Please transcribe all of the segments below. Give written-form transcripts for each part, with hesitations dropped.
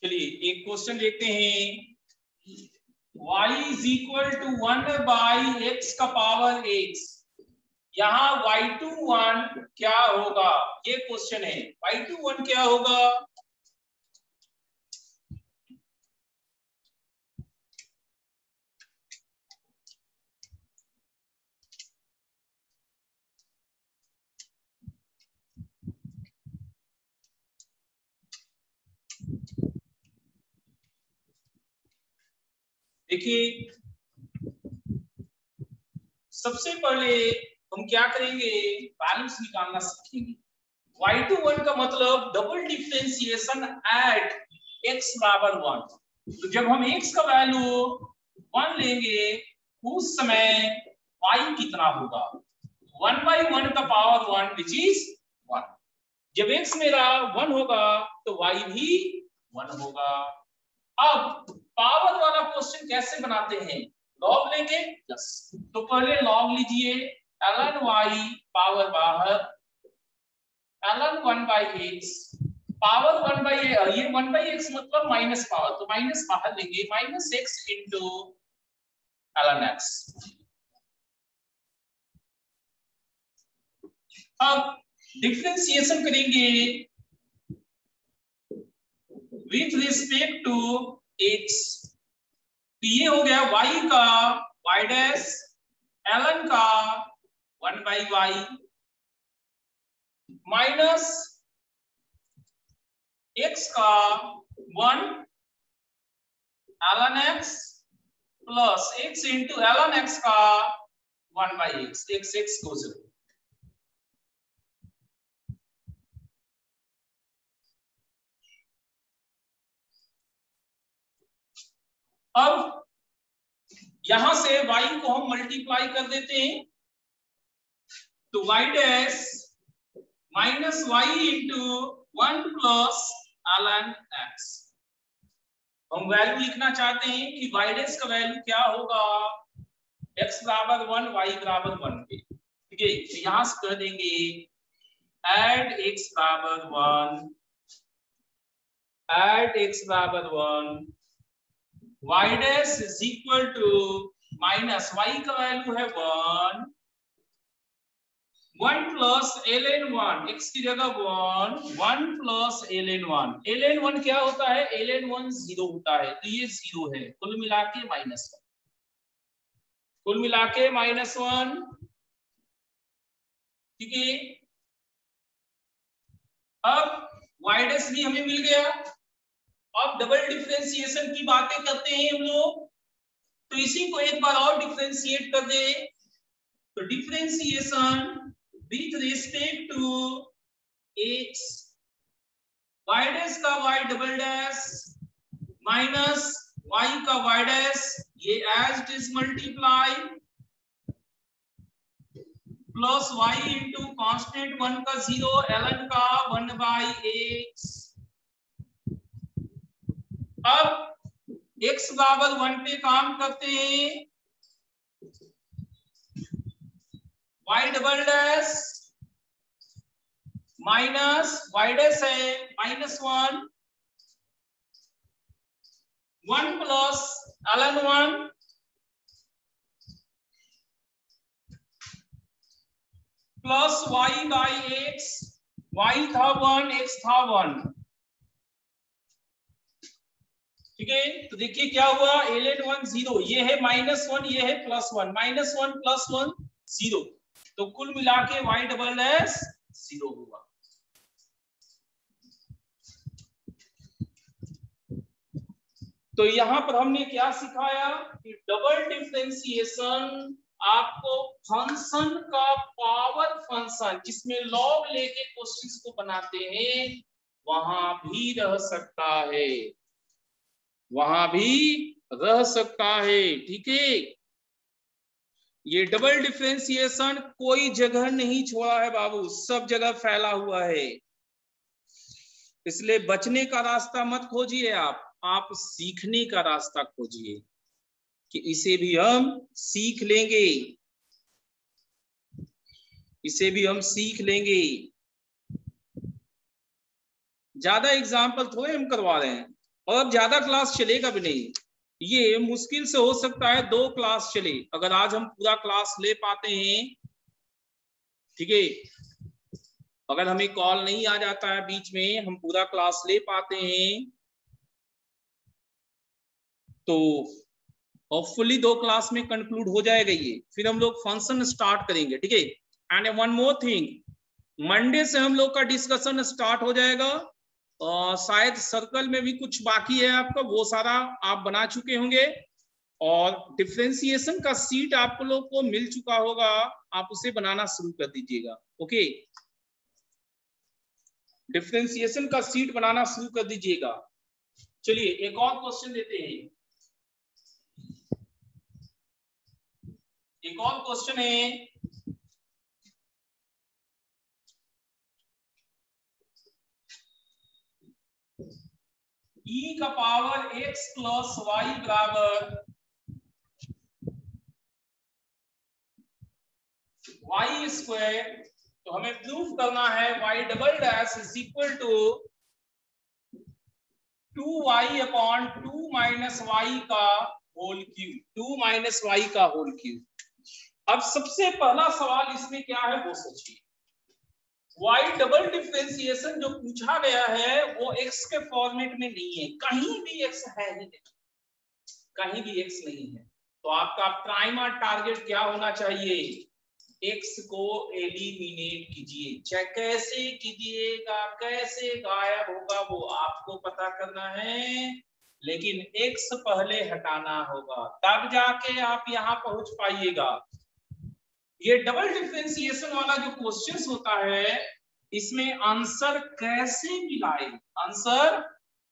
चलिए एक क्वेश्चन देखते हैं। y is equal to 1/x का पावर x। यहाँ y21 क्या होगा, ये क्वेश्चन है। y21 क्या होगा? देखिए सबसे पहले हम क्या करेंगे, बैलेंस निकालना सीखेंगे। y21 का मतलब डबल डिफरेंशिएशन एट x बराबर 1। तो जब हम x का वैल्यू 1 लेंगे उस समय y कितना होगा? 1/1 का पावर 1 विच इज 1। जब x मेरा 1 होगा तो y भी 1 होगा। अब पावर वाला क्वेश्चन कैसे बनाते हैं? लॉग लेंगे प्लस। तो पहले लॉग लीजिए, ln y पावर बाहर ln 1/x पावर 1/x, ये 1/x मतलब माइनस पावर, तो माइनस बाहर लेंगे, minus x into ln x। अब डिफरेंशिएशन करेंगे विथ रिस्पेक्ट टू x। तो ये हो गया y का y डैश ln का 1/y माइनस x का 1 ln x plus x into ln x का 1/x, x goes away। अब यहां से y को हम मल्टीप्लाई कर देते हैं, तो y dash minus y into 1 plus ln x। हम वैल्यू लिखना चाहते हैं कि y डैश का वैल्यू क्या होगा, x बराबर 1 y बराबर 1 पे। ठीक है, तो यहां से कर देंगे ऐड x बराबर 1, ऐड x बराबर 1, y dash is equal to minus y का वैल्यू है 1, 1 प्लस ln 1, x की जगह 1, 1 प्लस ln 1। ln 1 क्या होता है? ln 1 0 होता है, तो ये 0 है। कुल मिला के -1, कुल मिला के -1। ठीक है, अब y डैश भी हमें मिल गया। अब डबल डिफरेंशिएशन की बातें करते हैं हम लोग, तो इसी को एक बार और डिफरेंशिएट कर दे। तो differentiation with respect to x, y dash का y double dash minus y का y डैश, ये as it is multiply plus y into constant 1 का 0 ln का 1/x। अब x बराबर 1 पे काम करते हैं, y double dash minus y dash है -1, 1 plus ln 1 plus y/x, y था 1, x था 1। ठीक है, तो देखिए क्या हुआ, ln 1 0, ये है -1, ये है +1, -1 + 1 0, तो कुल मिला के y डबल डैश 0 हुआ। तो यहां पर हमने क्या सिखाया कि डबल डिफरेंशिएशन आपको फंक्शन का पावर फंक्शन जिसमें लॉग लेके क्वेश्चंस को बनाते हैं वहां भी रह सकता है, वहां भी रह सकता है। ठीक है, ये डबल डिफरेंशिएशन कोई जगह नहीं छोड़ा है बाबू, सब जगह फैला हुआ है। इसलिए बचने का रास्ता मत खोजिए, आप सीखने का रास्ता खोजिए कि इसे भी हम सीख लेंगे, इसे भी हम सीख लेंगे। ज्यादा एग्जाम्पल थोड़े हम करवा रहे हैं, और अब ज्यादा क्लास चलेगा भी नहीं, ये मुश्किल से हो सकता है 2 क्लास चले। अगर आज हम पूरा क्लास ले पाते हैं, ठीक है, अगर हमें कॉल नहीं आ जाता है बीच में, हम पूरा क्लास ले पाते हैं तो होपफुली 2 क्लास में कंक्लूड हो जाएगा ये। फिर हम लोग फंक्शन स्टार्ट करेंगे, ठीक है। And one more thing, Monday से हम लोग का डिस्कशन स्टार्ट हो जाएगा। शायद सर्कल में भी कुछ बाकी है आपका, वो सारा आप बना चुके होंगे, और डिफरेंशिएशन का सीट आप लोग को मिल चुका होगा, आप उसे बनाना शुरू कर दीजिएगा। ओके, डिफरेंशिएशन का सीट बनाना शुरू कर दीजिएगा। चलिए एक और क्वेश्चन देते हैं। एक और क्वेश्चन है, e का पावर x प्लस वाई बराबर वाई स्क्वायर। तो हमें प्रूफ करना है y double dash is equal to 2y upon 2 minus y का होल क्यूब, 2 माइनस वाई का होल क्यूब। अब सबसे पहला सवाल इसमें क्या है वो सोचिए। y डबल डिफरेंशिएशन जो पूछा गया है वो x के फॉर्मेट में नहीं है, कहीं भी x है ही नहीं, कहीं भी x नहीं है। तो आपका प्राइमरी टारगेट क्या होना चाहिए, x को एलिमिनेट कीजिए। चाहे कैसे कीजिएगा, कैसे गायब होगा वो आपको पता करना है, लेकिन x पहले हटाना होगा, तब जाके आप यहां पहुंच पाइएगा। ये डबल डिफरेंशिएशन वाला जो क्वेश्चंस होता है, इसमें आंसर कैसे मिलाए, आंसर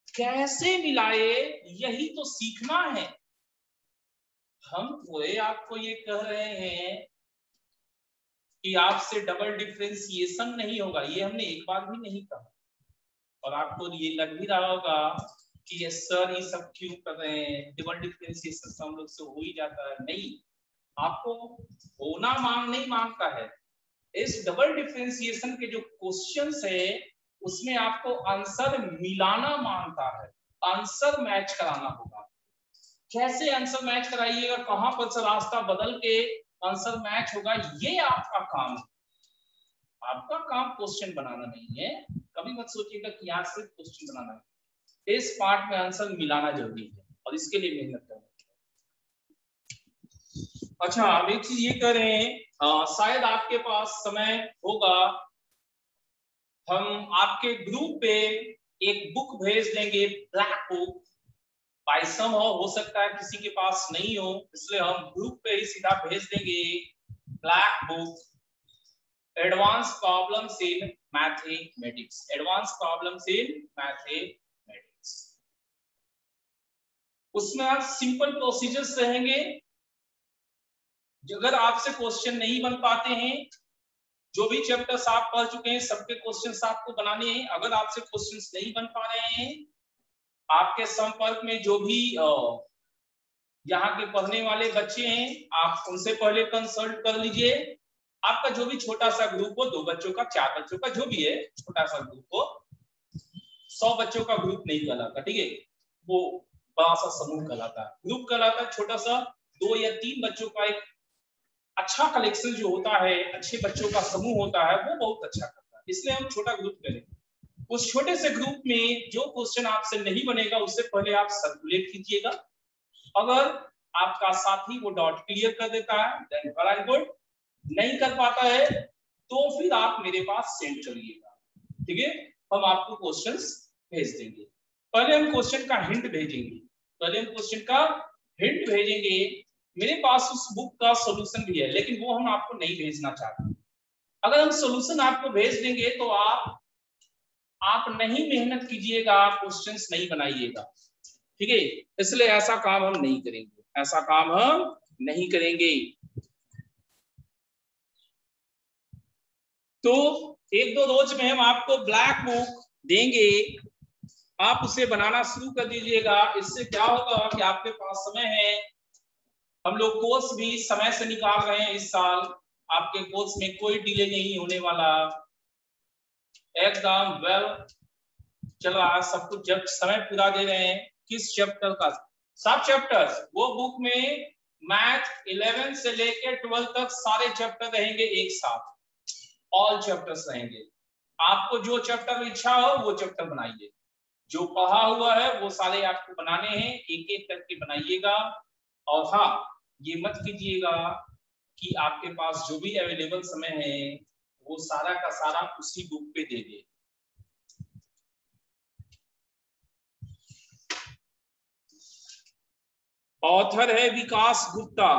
कैसे मिलाए, यही तो सीखना है। हम पूरे आपको ये कह रहे हैं कि आपसे डबल डिफरेंशिएशन नहीं होगा, ये हमने एक बार भी नहीं कहा। और आपको ये लग भी रहा होगा कि ये सर ये सब क्यों कर रहे हैं, डबल डिफरेंशिएशन से हम लोग से हो ही जाता है। नहीं, आपको होना नहीं मांगता है। इस डबल डिफरेंशिएशन के जो क्वेश्चंस है उसमें आपको आंसर मिलाना मांगता है, आंसर मैच कराना होगा। कैसे आंसर मैच कराइएगा, कहां पर से रास्ता बदल के आंसर मैच होगा, ये आपका काम है। आपका काम क्वेश्चन बनाना नहीं है, कभी मत सोचिएगा कि यहाँ सिर्फ क्वेश्चन बनाना है। इस पार्ट में आंसर मिलाना जरूरी है और इसके लिए मेहनत करना है। अच्छा, अब एक चीज ये कह रहे हैं, शायद आपके पास समय होगा, हम आपके ग्रुप पे एक बुक भेज देंगे, ब्लैक बुक। बाय सम हो सकता है किसी के पास नहीं हो, इसलिए हम ग्रुप पे ही सीधा भेज देंगे black book, advance problems in mathematics, advance problems in mathematics. उसमें आप सिंपल प्रोसीजर्स रहेंगे। अगर आपसे क्वेश्चन नहीं बन पाते हैं, जो भी चैप्टर्स आप पढ़ चुके हैं सबके क्वेश्चंस आपको बनाने हैं। अगर आपसे क्वेश्चंस नहीं बन पा रहे हैं, आपके संपर्क में जो भी यहाँ के पढ़ने वाले बच्चे हैं, आप उनसे पहले कंसल्ट कर लीजिए। आपका जो भी छोटा सा ग्रुप हो, 2 बच्चों का, 4 बच्चों का, जो भी है छोटा सा ग्रुप हो, 100 बच्चों का ग्रुप नहीं कहलाता, ठीक है, वो बड़ा सा समूह कहलाता है। ग्रुप कहलाता है छोटा सा 2 या 3 बच्चों का एक अच्छा कलेक्शन जो होता है, अच्छे बच्चों का समूह होता है, वो बहुत अच्छा करता है, इसलिए हम छोटा ग्रुप करें। उस छोटे से ग्रुप में जो क्वेश्चन आपसे नहीं बनेगा उससे पहले आप सर्कुलेट कीजिएगा। अगर आपका साथी वो डॉट क्लियर कर देता है देन वेरी गुड, नहीं कर पाता है तो फिर आप मेरे पास सेंड करिएगा, ठीक है, हम आपको क्वेश्चंस भेज देंगे। पहले हम क्वेश्चन का हिंट भेजेंगे, मेरे पास उस बुक का सॉल्यूशन भी है, लेकिन वो हम आपको नहीं भेजना चाहते। अगर हम सॉल्यूशन आपको भेज देंगे तो आप नहीं मेहनत कीजिएगा, क्वेश्चंस नहीं बनाइएगा, ठीक है, इसलिए ऐसा काम हम नहीं करेंगे, ऐसा काम हम नहीं करेंगे। तो 1-2 रोज में हम आपको ब्लैक बुक देंगे, आप उसे बनाना शुरू कर दीजिएगा। इससे क्या होगा कि आपके पास समय है, हम लोग कोर्स भी समय से निकाल रहे हैं इस साल, आपके कोर्स में कोई डिले नहीं होने वाला, एकदम वेल चलो आज सब कुछ जब समय पूरा दे रहे हैं, किस चैप्टर का? सब चैप्टर्स, वो बुक में मैथ 11 से लेकर 12 तक सारे चैप्टर रहेंगे एक साथ, ऑल चैप्टर्स रहेंगे। आपको जो चैप्टर में इच्छा हो वो चैप्टर बनाइए, जो पढ़ा हुआ है वो सारे आपको बनाने हैं, एक एक करके बनाइएगा। और हाँ, ये मत कीजिएगा कि आपके पास जो भी अवेलेबल समय है वो सारा का सारा उसी बुक पे दे दे। ऑथर है विकास गुप्ता।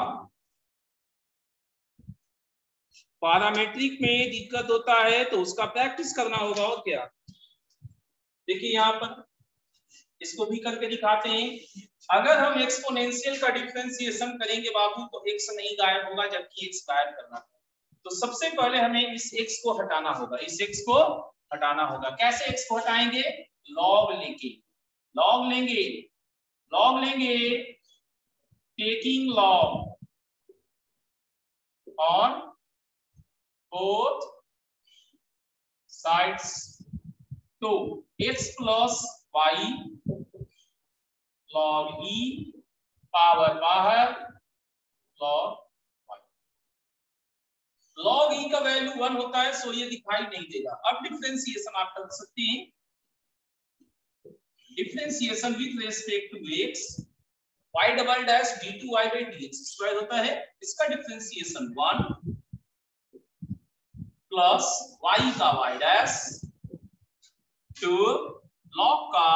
पैरामेट्रिक में दिक्कत होता है तो उसका प्रैक्टिस करना होगा, और क्या। देखिए यहाँ पर इसको भी करके दिखाते हैं। अगर हम एक्सपोनेंशियल का डिफरेंशिएशन करेंगे बाबू तो x नहीं गायब होगा, जबकि x गायब करना है। तो सबसे पहले हमें इस x को हटाना होगा, इस x को हटाना होगा। कैसे x को हटाएंगे? लॉग लेंगे, लॉग लेंगे, लॉग लेंगे, taking log on both sides. तो x plus y log e power बाहर log y। log e का वैल्यू 1 होता है, सो ये दिखाई नहीं देगा। अब डिफरेंशिएशन आप कर सकते हैं, differentiation with respect to x, y double dash d2y by dx square होता है। इसका डिफरेंशिएशन 1 प्लस y का y डैश टू log का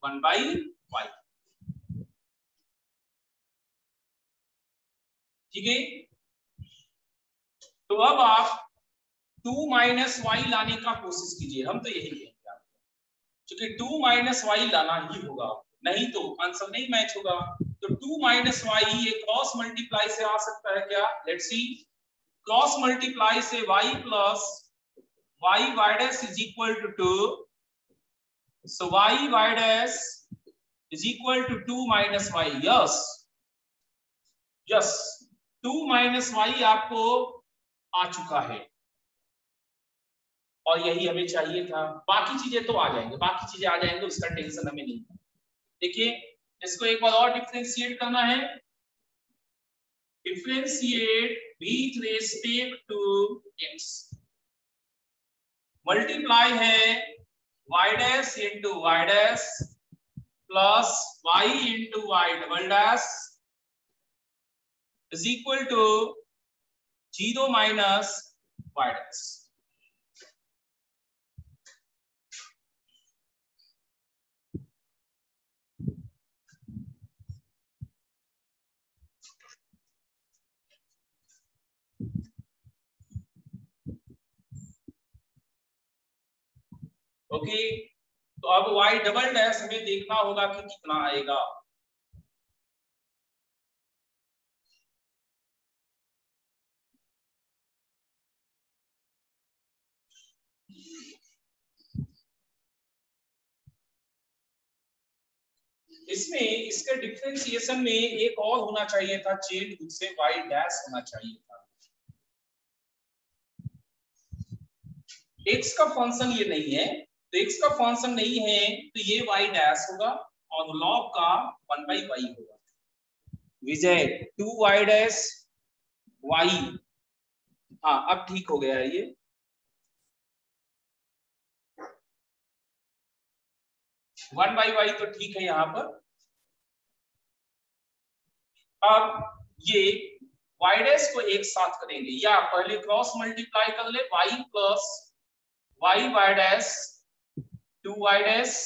1 by y। ठीक है, तो अब आप 2 माइनस वाई लाने का कोशिश कीजिए, हम तो यही कहेंगे आपको, क्योंकि 2 माइनस वाई लाना ही होगा, नहीं तो आंसर नहीं मैच होगा। तो 2 माइनस वाई ये क्रॉस मल्टीप्लाई से आ सकता है क्या? लेट्स सी, क्रॉस मल्टीप्लाई से y plus y y dash is equal to 2, so y y dash is equal to 2 minus y. Yes yes, 2 minus y आपको आ चुका है, और यही हमें चाहिए था। बाकी चीजें तो आ जाएंगे, बाकी चीजें आ जाएंगे, उसका टेंशन हमें नहीं है। देखिए इसको एक बार और डिफरेंशिएट करना है, differentiate with respect to x। Multiply है y dash into y dash plus y into y double dash is equal to 0 minus y dash. Okay, तो अब y डबल डैश हमें देखना होगा कि कितना आएगा। इसमें इसके डिफरेंशिएशन में एक और होना चाहिए था चेन, जिससे y डैश होना चाहिए था। x का फंक्शन ये नहीं है, तो x का फंक्शन नहीं है तो ये y डैश होगा और log का 1 by y होगा। विजय 2y डैश y, हाँ अब ठीक हो गया है ये। वन बाई वाई तो ठीक है यहाँ पर। अब ये y डैश को एक साथ करेंगे, या पहले क्रॉस मल्टीप्लाई कर ले, y plus y y dash 2y dash,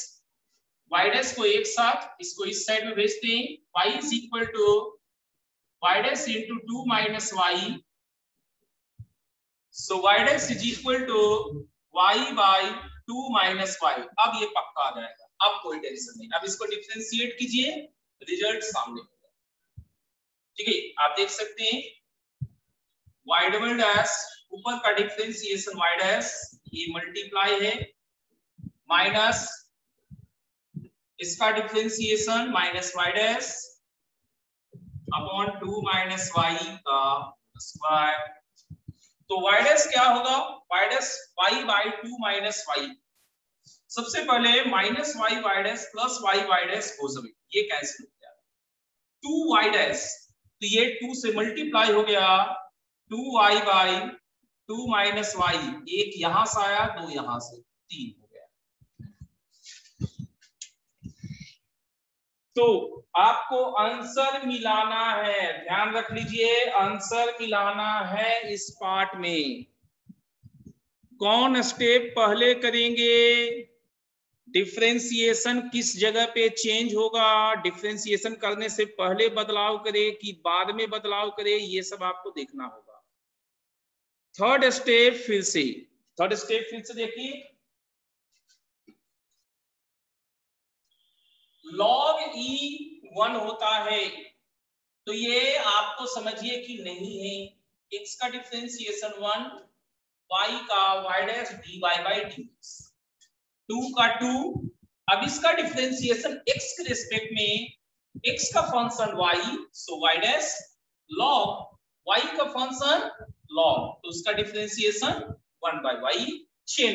y dash को एक साथ, इसको इस साइड में भेजते हैं, y is equal to y dash into 2 minus y, so y dash is equal to y by 2 minus y. अब ये पक्का आ जाएगा, अब कोई टेंशन नहीं। अब इसको डिफरेंशिएट कीजिए, रिजल्ट सामने होगा। ठीक है, आप देख सकते हैं y डबल डैश ऊपर का डिफरेंशिएशन y डैश ये मल्टीप्लाई है, माइनस इसका differentiation minus y dash upon 2 minus y का स्क्वायर। तो y डैश क्या होगा? y dash y by 2 minus y, सबसे पहले minus y y dash plus y y dash हो सके, ये कैंसिल हो गया। 2 वाई डैश, तो ये 2 से मल्टीप्लाई हो गया, 2 वाई बाई 2 माइनस वाई, एक यहां से आया, 2 यहां से, 3 हो गया। तो आपको आंसर मिलाना है, ध्यान रख लीजिए, आंसर मिलाना है इस पार्ट में। कौन स्टेप पहले करेंगे, डिफरेंशिएशन किस जगह पे चेंज होगा, डिफरेंशिएशन करने से पहले बदलाव करे कि बाद में बदलाव करे, ये सब आपको देखना होगा। थर्ड स्टेप फिर से देखिए, log e 1 होता है, तो ये आपको समझिए कि नहीं है, x का डिफरेंशिएशन 1, y का y dash dy by dx, 2 का 2, अब इसका डिफरेंशिएशन x के रिस्पेक्ट में, x का फंक्शन y, सो y डैश log y का फंक्शन log, तो उसका differentiation 1 by y, chain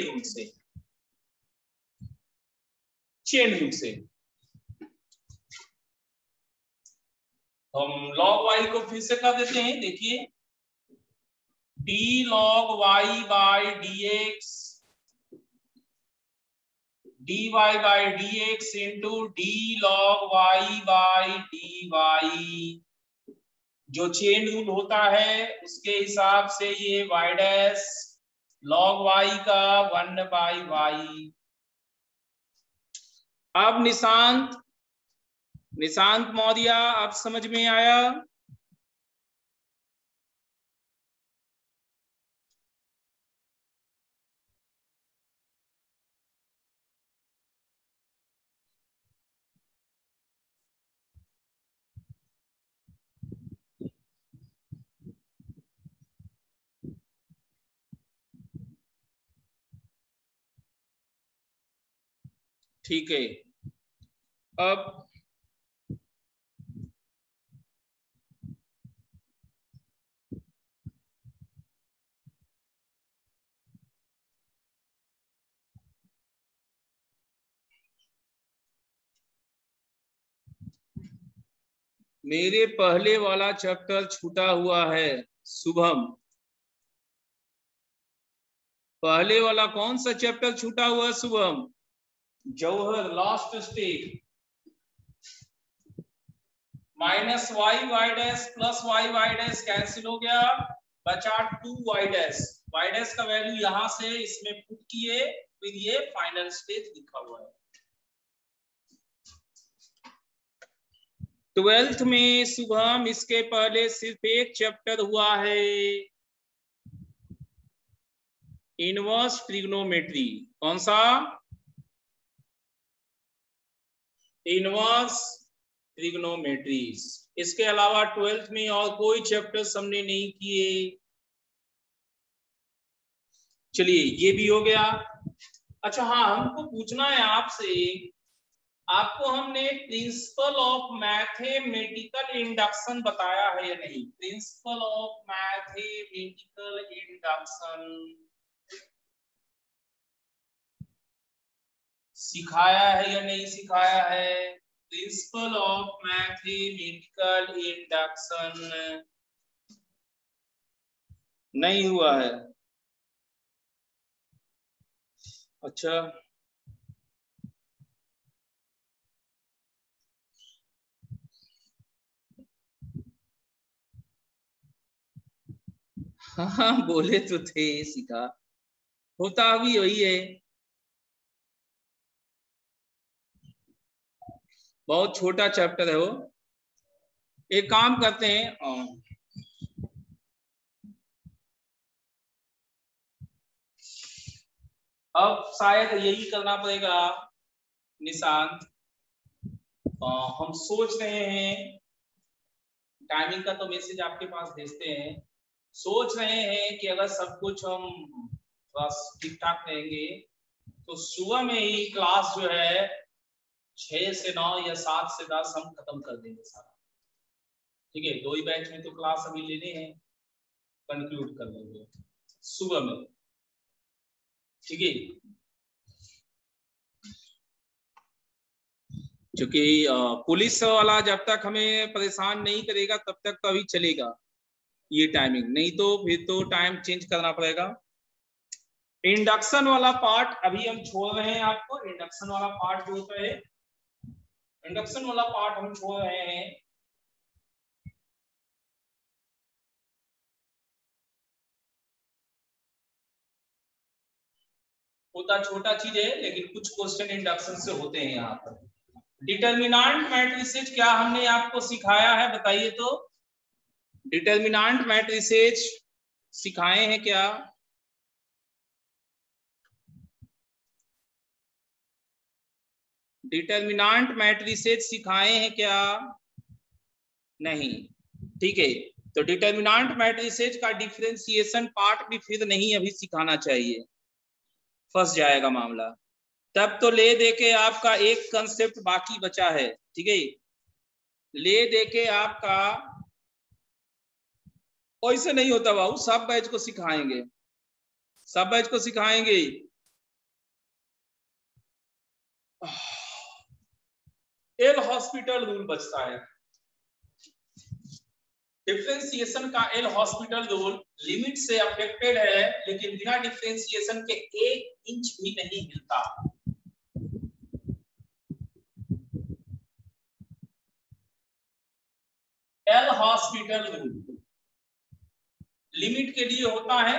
rule से। हम log y को फिर से कर देते हैं, देखिए d log y by dx dy by dx into d log y by dy, जो चेन रूल होता है उसके हिसाब से ये y डैश log y का 1 बाई y। अब निशांत मौर्य, अब समझ में आया? ठीक है, अब मेरे पहले वाला चैप्टर छूटा हुआ है शुभम, पहले वाला कौन सा चैप्टर छूटा हुआ है शुभम? जौहर last step, minus y y dash plus y y dash cancel हो गया, बचा 2 वाई डैश, वाई डैश का वैल्यू यहां से इसमें पुट किए, फिर ये फाइनल स्टेज लिखा हुआ है। 12th में शुभम इसके पहले सिर्फ एक चैप्टर हुआ है, इनवर्स ट्रिग्नोमेट्री। कौन सा? इनवर्स ट्रिग्नोमेट्रीज। इसके अलावा 12th में और कोई चैप्टर्स हमने नहीं किए। चलिए ये भी हो गया। अच्छा हाँ, हमको पूछना है आपसे, आपको हमने प्रिंसिपल ऑफ मैथमेटिकल इंडक्शन बताया है या नहीं? प्रिंसिपल ऑफ मैथमेटिकल इंडक्शन सिखाया है या नहीं सिखाया है? प्रिंसिपल ऑफ मैथमेटिकल इंडक्शन नहीं हुआ है? अच्छा हाँ बोले तो थे सिखा, होता भी वही है, बहुत छोटा चैप्टर है वो। एक काम करते हैं, अब शायद यही करना पड़ेगा निशांत। हम सोच रहे हैं, टाइमिंग का तो मैसेज आपके पास भेजते हैं, सोच रहे हैं कि अगर सब कुछ हम बस ठीक ठाक रहेंगे तो सुबह में ही क्लास जो है 6 से 9 या 7 से 10 हम खत्म कर देंगे सारा। ठीक है, 2 ही बैच में तो क्लास अभी लेने हैं, कंक्लूड कर लेंगे सुबह में। ठीक है, क्योंकि पुलिस वाला जब तक हमें परेशान नहीं करेगा तब तक तो अभी चलेगा ये टाइमिंग, नहीं तो फिर तो टाइम चेंज करना पड़ेगा। इंडक्शन वाला पार्ट अभी हम छोड़ रहे हैं आपको। इंडक्शन वाला पार्ट जो होता है, इंडक्शन वाला पार्ट हम छोड़ रहे हैं। होता छोटा चीज है लेकिन कुछ क्वेश्चन इंडक्शन से होते हैं यहाँ पर। डिटर्मिनेंट मैट्रिसेस क्या हमने आपको सिखाया है बताइए तो? डिटर्मिनेंट मैट्रिसेस सिखाए हैं क्या? डिटर्मिनेंट मैट्रिसेस सिखाए हैं क्या? नहीं, ठीक है। तो डिटर्मिनेंट मैट्रिसेस का डिफरेंशिएशन पार्ट भी फिर नहीं अभी सिखाना चाहिए, फंस जाएगा मामला। तब तो ले दे के आपका एक कंसेप्ट बाकी बचा है, ठीक है। ले दे के आपका ऐसे नहीं होता बाबू, सब बैच को सिखाएंगे, सब बैच को सिखाएंगे। एल हॉस्पिटल रूल बचता है। डिफरेंशिएशन का एल हॉस्पिटल रूल लिमिट से अफेक्टेड है, लेकिन बिना डिफरेंशिएशन के 1 इंच भी नहीं हिलता। एल हॉस्पिटल रूल लिमिट के लिए होता है।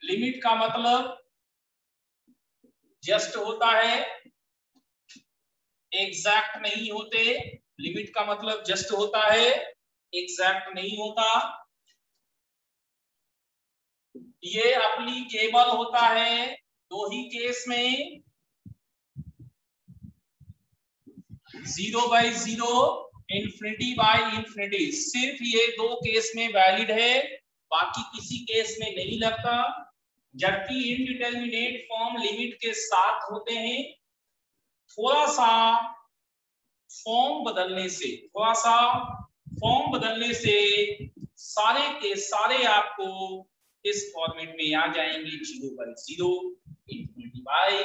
लिमिट का मतलब जस्ट होता है, एग्जैक्ट नहीं होते। लिमिट का मतलब जस्ट होता है, एग्जैक्ट नहीं होता। ये एप्लीकेबल होता है 2 ही केस में, 0/0, ∞/∞। सिर्फ ये 2 केस में वैलिड है, बाकी किसी केस में नहीं लगता। जबकि इनडिटरमिनेट फॉर्म लिमिट के साथ होते हैं। थोड़ा सा फॉर्म बदलने से, थोड़ा सा फॉर्म बदलने से सारे के सारे आपको इस फॉर्मेट में आ जाएंगे, 0/0, ∞/∞।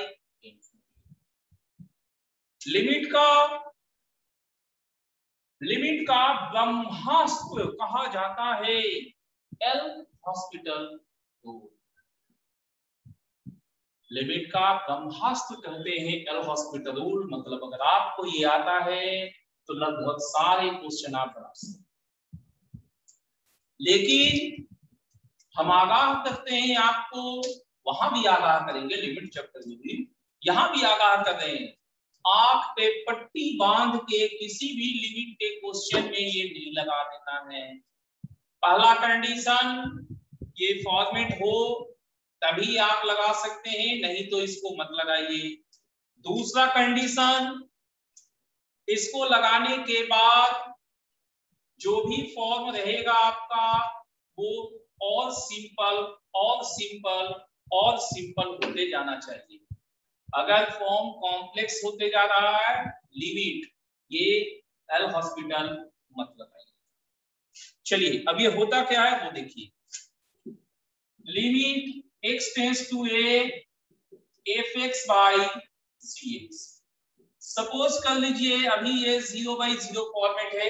लिमिट का ब्रह्मास्त्र कहा जाता है एल हॉस्पिटल रूल। लिमिट का ब्रह्मास्त्र कहते हैं एल हॉस्पिटल रूल। मतलब अगर आपको ये आता है तो लगभग सारे क्वेश्चन आप बना सकते। लेकिन हम आगाह करते हैं आपको, वहां भी आगाह करेंगे लिमिट चैप्टर में भी, यहां भी आगाह कर रहे हैं। आंख पे पट्टी बांध के किसी भी लिमिट के क्वेश्चन में ये नहीं लगा देना है। पहला कंडीशन, ये फॉर्मेट हो तभी आप लगा सकते हैं, नहीं तो इसको मत लगाइए। दूसरा कंडीशन, इसको लगाने के बाद जो भी फॉर्म रहेगा आपका वो और सिंपल और सिंपल और सिंपल होते जाना चाहिए। अगर फॉर्म कॉम्प्लेक्स होते जा रहा है, लिमिट ये एल हॉस्पिटल मत लगाइए। चलिए अब ये होता क्या है वो देखिए। Limit x tends to a fx/cx। Suppose कर लीजिए अभी ये 0/0 फॉर्मेट है,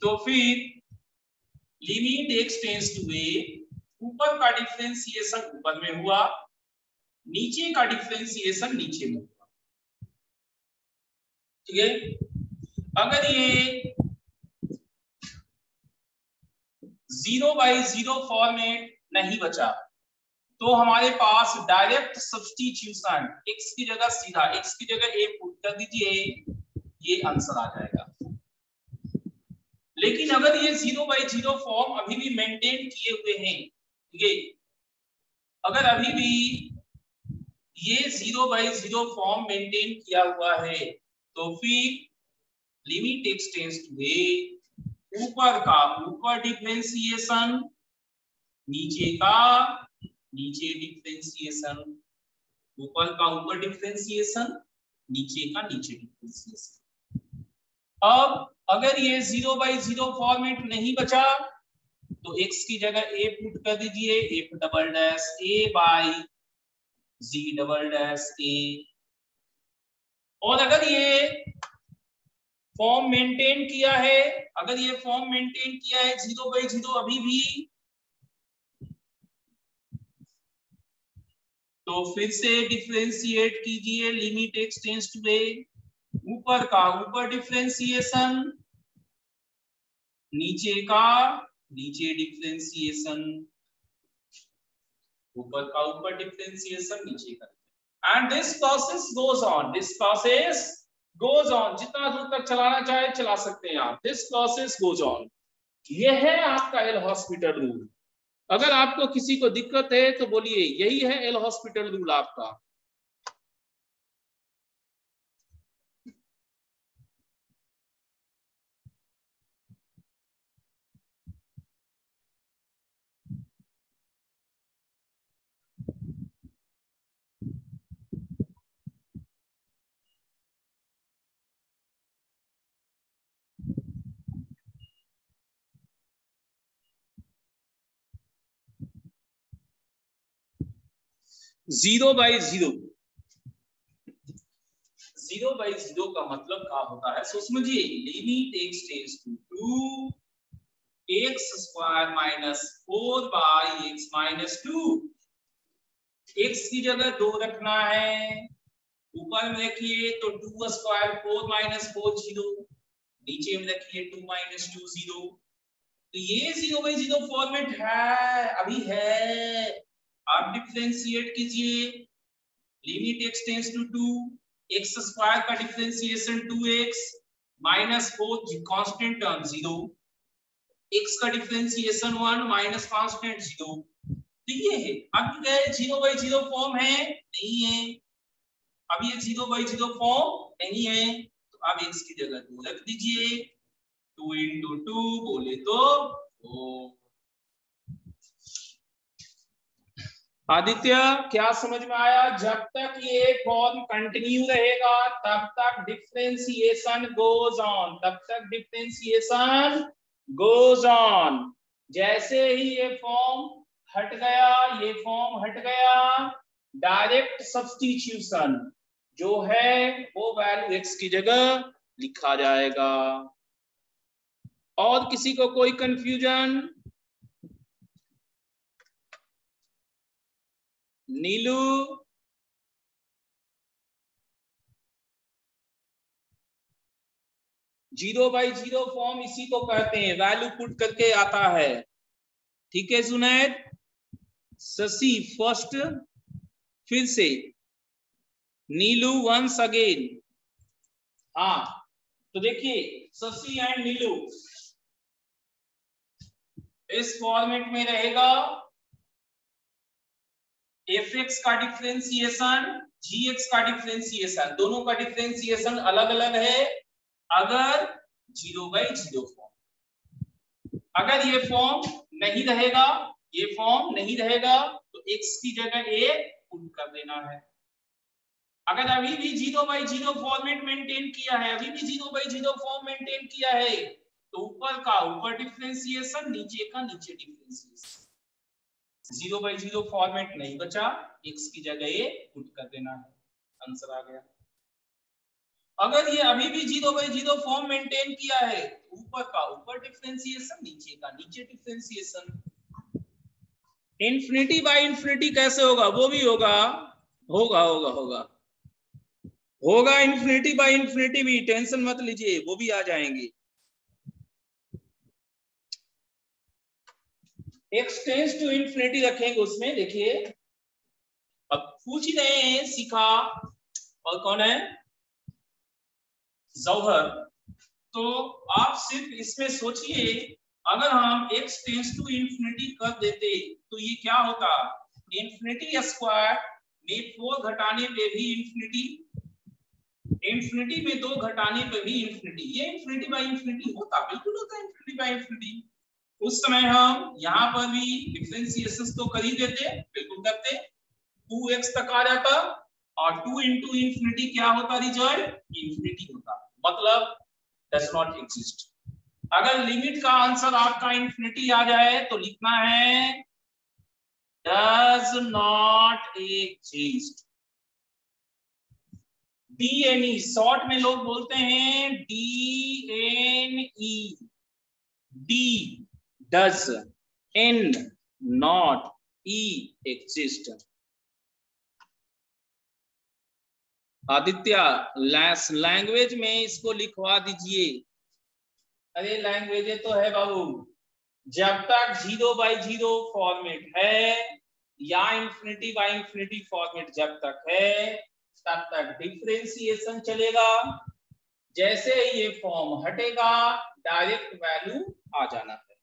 तो फिर limit x tends to a, ऊपर का डिफरेंशिएशन ऊपर में हुआ, नीचे का डिफरेंशिएशन नीचे में हुआ, ठीक है। अगर ये 0/0 फॉर्मेट नहीं बचा तो हमारे पास डायरेक्ट सब्स्टिट्यूशन, x की जगह सीधा x की जगह a पुट कर दीजिए, ये आंसर आ जाएगा। लेकिन अगर ये 0/0 फॉर्म अभी भी मेंटेन किए हुए हैं, ठीक है, अगर अभी भी ये 0/0 फॉर्म मेंटेन किया हुआ है तो फिर limit x tends to a, ऊपर का ऊपर डिफरेंशिएशन, नीचे का नीचे डिफरेंशिएशन, ऊपर का ऊपर डिफरेंशिएशन, नीचे का नीचे डिफरेंशिएशन। अब अगर ये 0/0 फॉर्मेट नहीं बचा तो x की जगह a पुट कर दीजिए, f double dash a by z double dash a, और अगर ये फॉर्म मेंटेन किया है, अगर ये फॉर्म मेंटेन किया है 0/0 अभी भी, तो फिर से डिफरेंशिएट कीजिए, limit x tends to a, ऊपर का ऊपर डिफरेंशिएशन, नीचे का नीचे डिफरेंशिएशन, ऊपर का ऊपर डिफरेंशिएशन, नीचे का, and this process goes on, this process goes on, जितना दूर तक चलाना चाहे चला सकते हैं आप, दिस प्रोसेस गोज ऑन। यह है आपका एल हॉस्पिटल रूल। अगर आपको किसी को दिक्कत है तो बोलिए, यही है एल हॉस्पिटल रूल आपका। जीरो बाई जीरो, 0/0 का मतलब क्या होता है, सो समझिए, limit x tends to 2x² minus 4/x minus 2, x की जगह 2 रखना है, ऊपर में रखिए तो 2² 4 माइनस 4 0, नीचे में रखिए 2 माइनस 2 0। तो ये 0/0 फॉर्मेट है, अभी है। आप डिफरेंशिएट कीजिए, limit x tends to 2x² का differentiation 2x minus 4 constant term 0, x का डिफरेंशिएशन 1 माइनस कांस्टेंट 0। तो ये है, अब क्या 0/0 फॉर्म है? नहीं है, अब ये 0/0 फॉर्म नहीं है, तो अब x की जगह 2 रख दीजिए, 2 × 2 बोले तो 4। आदित्य क्या समझ में आया? जब तक ये फॉर्म कंटिन्यू रहेगा तब तक डिफरेंशिएशन गोज ऑन, तब तक डिफरेंशिएशन गोज ऑन। जैसे ही ये फॉर्म हट गया, ये फॉर्म हट गया, डायरेक्ट सब्स्टिट्यूशन जो है वो वैल्यू x की जगह लिखा जाएगा। और किसी को कोई confusion? Neelu, zero by zero form इसी को कहते हैं, वैल्यू पुट करके आता है। ठीक है सुनैद, शशि फर्स्ट, फिर से नीलू वंस अगेन। हाँ तो देखिए शशि एंड नीलू, इस फॉर्मेट में रहेगा fx का डिफरेंशिएशन, gx का डिफरेंशिएशन, दोनों का डिफरेंशिएशन अलग अलग है अगर 0/0 फॉर्म। अगर ये फॉर्म नहीं रहेगा, ये फॉर्म नहीं रहेगा तो x की जगह a पुट कर देना है। अगर अभी भी 0/0 फॉर्मेट मेंटेन किया है, अभी भी 0/0 फॉर्म मेंटेन किया है, तो ऊपर का ऊपर डिफरेंशिएशन, नीचे का नीचे डिफरेंशिएशन। 0/0 फॉर्मेट नहीं बचा, x की जगह ये पुट कर देना है, आंसर आ गया। अगर ये अभी भी 0/0 फॉर्म मेंटेन किया है, ऊपर का ऊपर डिफरेंशिएशन, नीचे का नीचे डिफरेंशिएशन। इन्फिनिटी बाय इन्फिनिटी कैसे होगा? वो भी होगा, होगा होगा होगा होगा इन्फिनिटी बाय इन्फिनिटी भी, टेंशन मत लीजिए, वो भी आ जाएंगे। x टेंड्स टू इन्फिनिटी रखेंगे उसमें। देखिए अब पूछ ही रहे हैं शिखा और कौन है, जौहर, तो आप सिर्फ इसमें सोचिए, अगर हम x टेंड्स टू इन्फिनिटी कर देते तो ये क्या होता, इन्फिनिटी स्क्वायर में 4 घटाने पे भी इन्फिनिटी, इन्फिनिटी में 2 घटाने पे भी इन्फिनिटी, ये इन्फिनिटी बाय इन्फिनिटी होता, बिल्कुल होता है इन्फिनिटी बाय इन्फिनिटी। उस समय हम यहाँ पर भी डिफरेंशिएशन तो कर ही देते, बिल्कुल करते, 2x तक आ जाता और 2 × इन्फिनिटी क्या होता, रिजल्ट इन्फिनिटी होता, मतलब डज नॉट एग्जिस्ट। अगर लिमिट का आंसर आपका इन्फिनिटी आ जाए तो लिखना है does not exist. DNE short में लोग बोलते हैं DNE, D does, N not, E exist। Aditya language में इसको लिखवा दीजिए। अरे लैंग्वेज तो है बाबू, जब तक 0/0 फॉर्मेट है या इंफिनिटी फॉर्मेट जब तक है तब तक डिफरेंशिएशन चलेगा। जैसे ये फॉर्म हटेगा डायरेक्ट वैल्यू आ जाना है।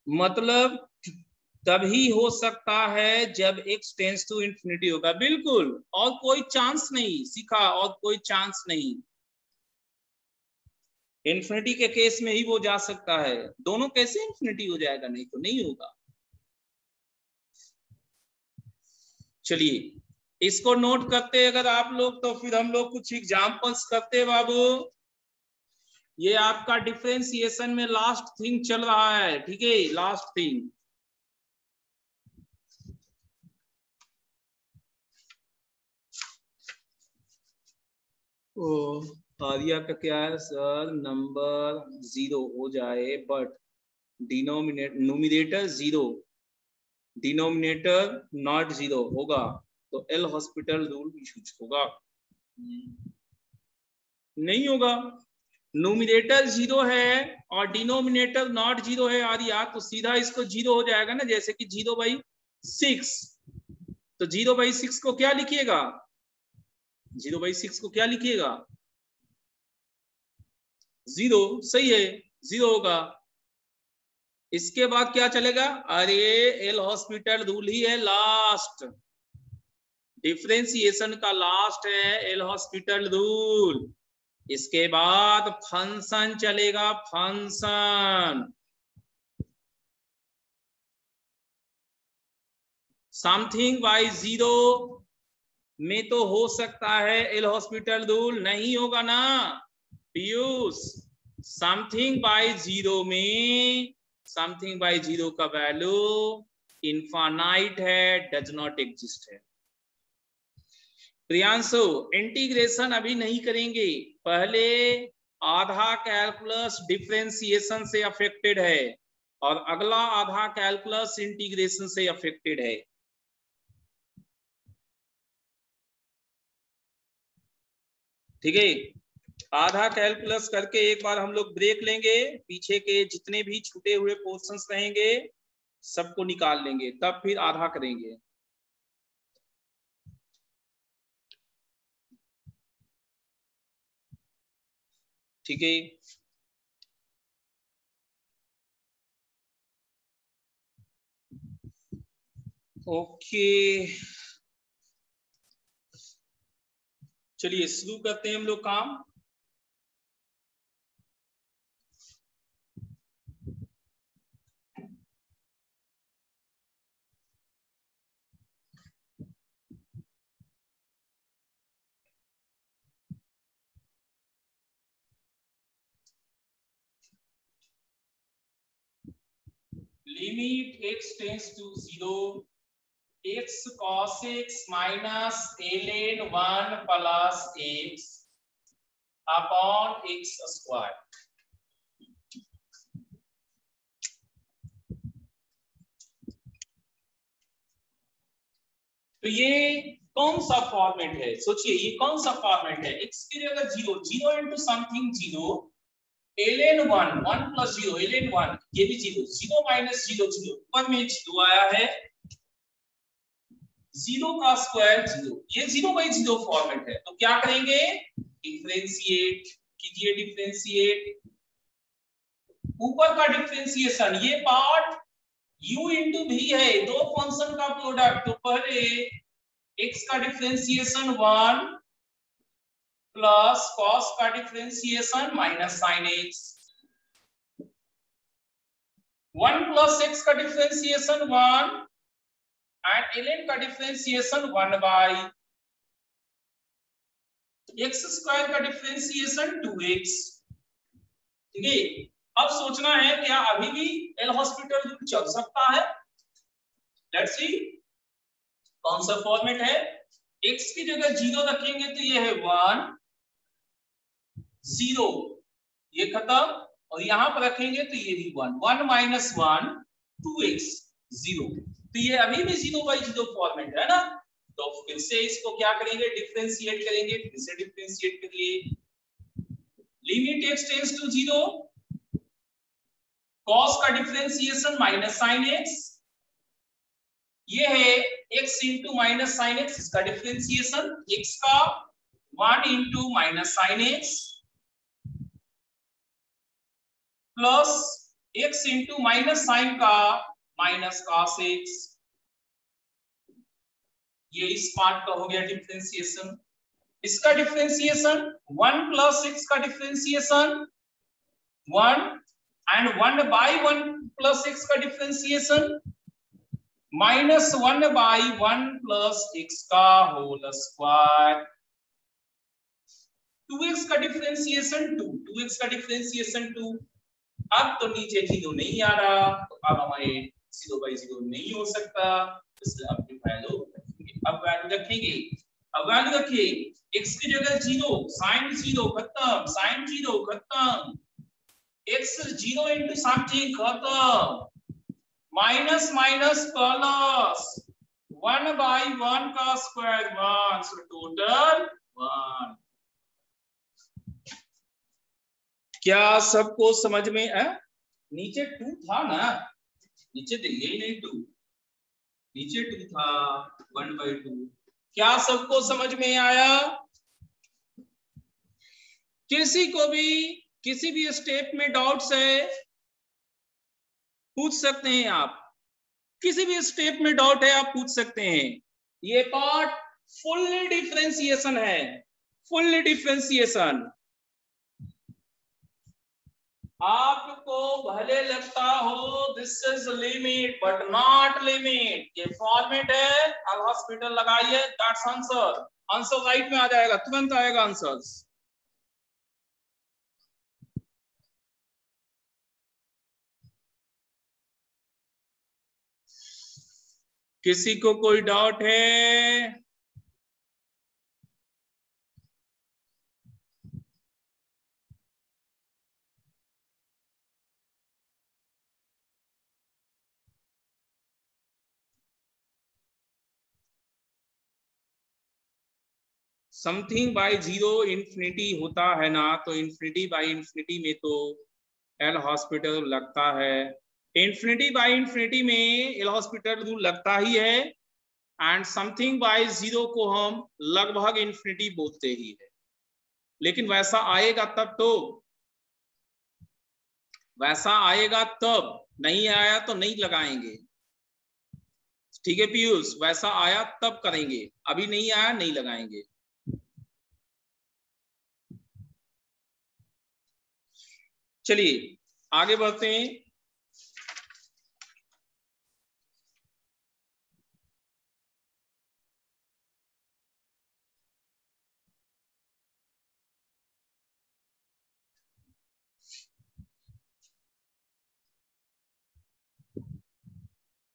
मतलब तभी हो सकता है जब x टेंस टू इंफिनिटी होगा। बिल्कुल, और कोई चांस नहीं सीखा, और कोई चांस नहीं। इंफिनिटी के केस में ही वो जा सकता है, दोनों कैसे इंफिनिटी हो जाएगा, नहीं तो नहीं होगा। चलिए इसको नोट करते अगर आप लोग, तो फिर हम लोग कुछ एग्जांपल्स करते बाबू। ये आपका डिफरेंशिएशन में लास्ट थिंग चल रहा है, ठीक है, लास्ट थिंग। आर्या का क्या है सर, नंबर 0 हो जाए बट न्यूमरेटर 0 डिनोमिनेटर नॉट 0 होगा तो एल हॉस्पिटल रूल यूज होगा। नहीं होगा, न्यूमरेटर 0 है और डिनोमिनेटर नॉट 0 है आर्या, तो सीधा इसको 0 हो जाएगा ना। जैसे कि 0/6, तो 0/6 को क्या लिखिएगा, 0/6 को क्या लिखिएगा, 0। सही है, 0 होगा। इसके बाद क्या चलेगा, अरे एल हॉस्पिटल रूल ही है लास्ट, डिफरेंशिएशन का लास्ट है एल हॉस्पिटल रूल। इसके बाद फंक्शन चलेगा, फंक्शन समथिंग बाय 0 में तो हो सकता है एल हॉस्पिटल रूल, नहीं होगा ना पीयूष। समथिंग बाय 0 में, समथिंग बाय 0 का वैल्यू इनफाइनाइट है, डज नॉट एग्जिस्ट है। प्रियांशु इंटीग्रेशन अभी नहीं करेंगे, पहले आधा कैलकुलस डिफरेंशिएशन से अफेक्टेड है और अगला आधा कैलकुलस इंटीग्रेशन से अफेक्टेड है। ठीक है, आधा कैलकुलस करके एक बार हम लोग ब्रेक लेंगे, पीछे के जितने भी छूटे हुए पोर्शंस रहेंगे सबको निकाल लेंगे, तब फिर आधा करेंगे। ठीक है, ओके चलिए शुरू करते हैं हम लोग काम। Limit x tends to 0, x cos x minus ln 1 plus x upon x square. तो ये कौन सा फॉर्मेट है, सोचिए ये कौन सा फॉर्मेट है। x की जगह 0 into something 0, ln 1 plus 0 ln 1, ये भी 0 माइनस 0 ऊपर में 0 आया है, 0 का स्क्वायर 0, ये 0/0 फॉर्मेट है। तो क्या करेंगे, डिफरेंशिएट कीजिए, डिफरेंशिएट ऊपर का डिफरेंशिएशन, ये पार्ट u इंटू v है, दो फंक्शन का प्रोडक्ट। तो पहले x का डिफरेंशिएशन 1 प्लस cos का differentiation minus sin x, 1 plus x का डिफरेंशिएशन 1 एंड ln का डिफरेंशिएशन 1 बाय x स्क्वायर का डिफरेंशिएशन 2x। ठीक है, अब सोचना है क्या अभी भी एल हॉस्पिटल रूल चल सकता है। लेट्स सी, कौन सा फॉर्मेट है? x की जगह 0 रखेंगे तो ये है 1 0, ये खत्म, और यहां पर रखेंगे तो ये भी 1 1 माइनस 1 2x 0, तो ये अभी भी 0/0 फॉर्मेट है ना। तो फिर से इसको क्या करेंगे, डिफरेंशिएट करेंगे, फिर से डिफरेंशिएट करिए। Limit x tends to 0, cos का डिफरेंशिएशन माइनस sin x, ये है x into minus sine x, इसका डिफरेंशिएशन x का 1 into minus sine x plus x into minus sine का माइनस cos x, ये इस पार्ट का हो गया डिफरेंशिएशन। इसका डिफरेंशिएशन 1 प्लस x का differentiation 1 and 1 by 1 plus x का differentiation minus 1 by 1 plus x का होल स्क्वायर, 2x का डिफरेंशिएशन 2, 2x का डिफरेंशिएशन 2। अब तो नीचे 0 नहीं आ रहा, तो अब हमारे 0/0 नहीं हो सकता, इसलिए अब वैल्यू रखेंगे। अब वैल्यू रखेंगे, अब वैल्यू रखिए, x की जगह 0, sin 0 खत्म, sin 0 खत्म, x 0 इंटू समथिंग खत्म, माइनस माइनस प्लस 1 बाई 1 का स्क्वायर 1, सो टोटल 1। क्या सबको समझ में है? नीचे 2 था ना, नीचे तो यही नहीं 2, नीचे 2 था 1/2। क्या सबको समझ में आया? किसी को भी किसी भी स्टेप में डाउट्स है पूछ सकते हैं आप, किसी भी स्टेप में डाउट है आप पूछ सकते हैं। ये पार्ट फुल्ली डिफरेंशिएशन है, फुल्ली डिफरेंशिएशन। आपको भले लगता हो this is limit but not limit, ये फॉर्मेट है, अब हॉस्पिटल लगाइए, दैट्स आंसर, आंसर राइट में आ जाएगा, तुरंत आएगा आंसर्स। किसी को कोई डाउट है? समथिंग बाय 0 इंफिनिटी होता है ना, तो इंफिनिटी बाय इंफिनिटी में तो एल हॉस्पिटल लगता है, इंफिनिटी बाय इंफिनिटी में एल हॉस्पिटल रूल लगता ही है, एंड समथिंग बाय 0 को हम लगभग इंफिनिटी बोलते ही है। लेकिन वैसा आएगा तब, तो वैसा आएगा तब, नहीं आया तो नहीं लगाएंगे, ठीक है पीयूष, वैसा आया तब करेंगे, अभी नहीं आया नहीं लगाएंगे। चलिए आगे बढ़ते हैं।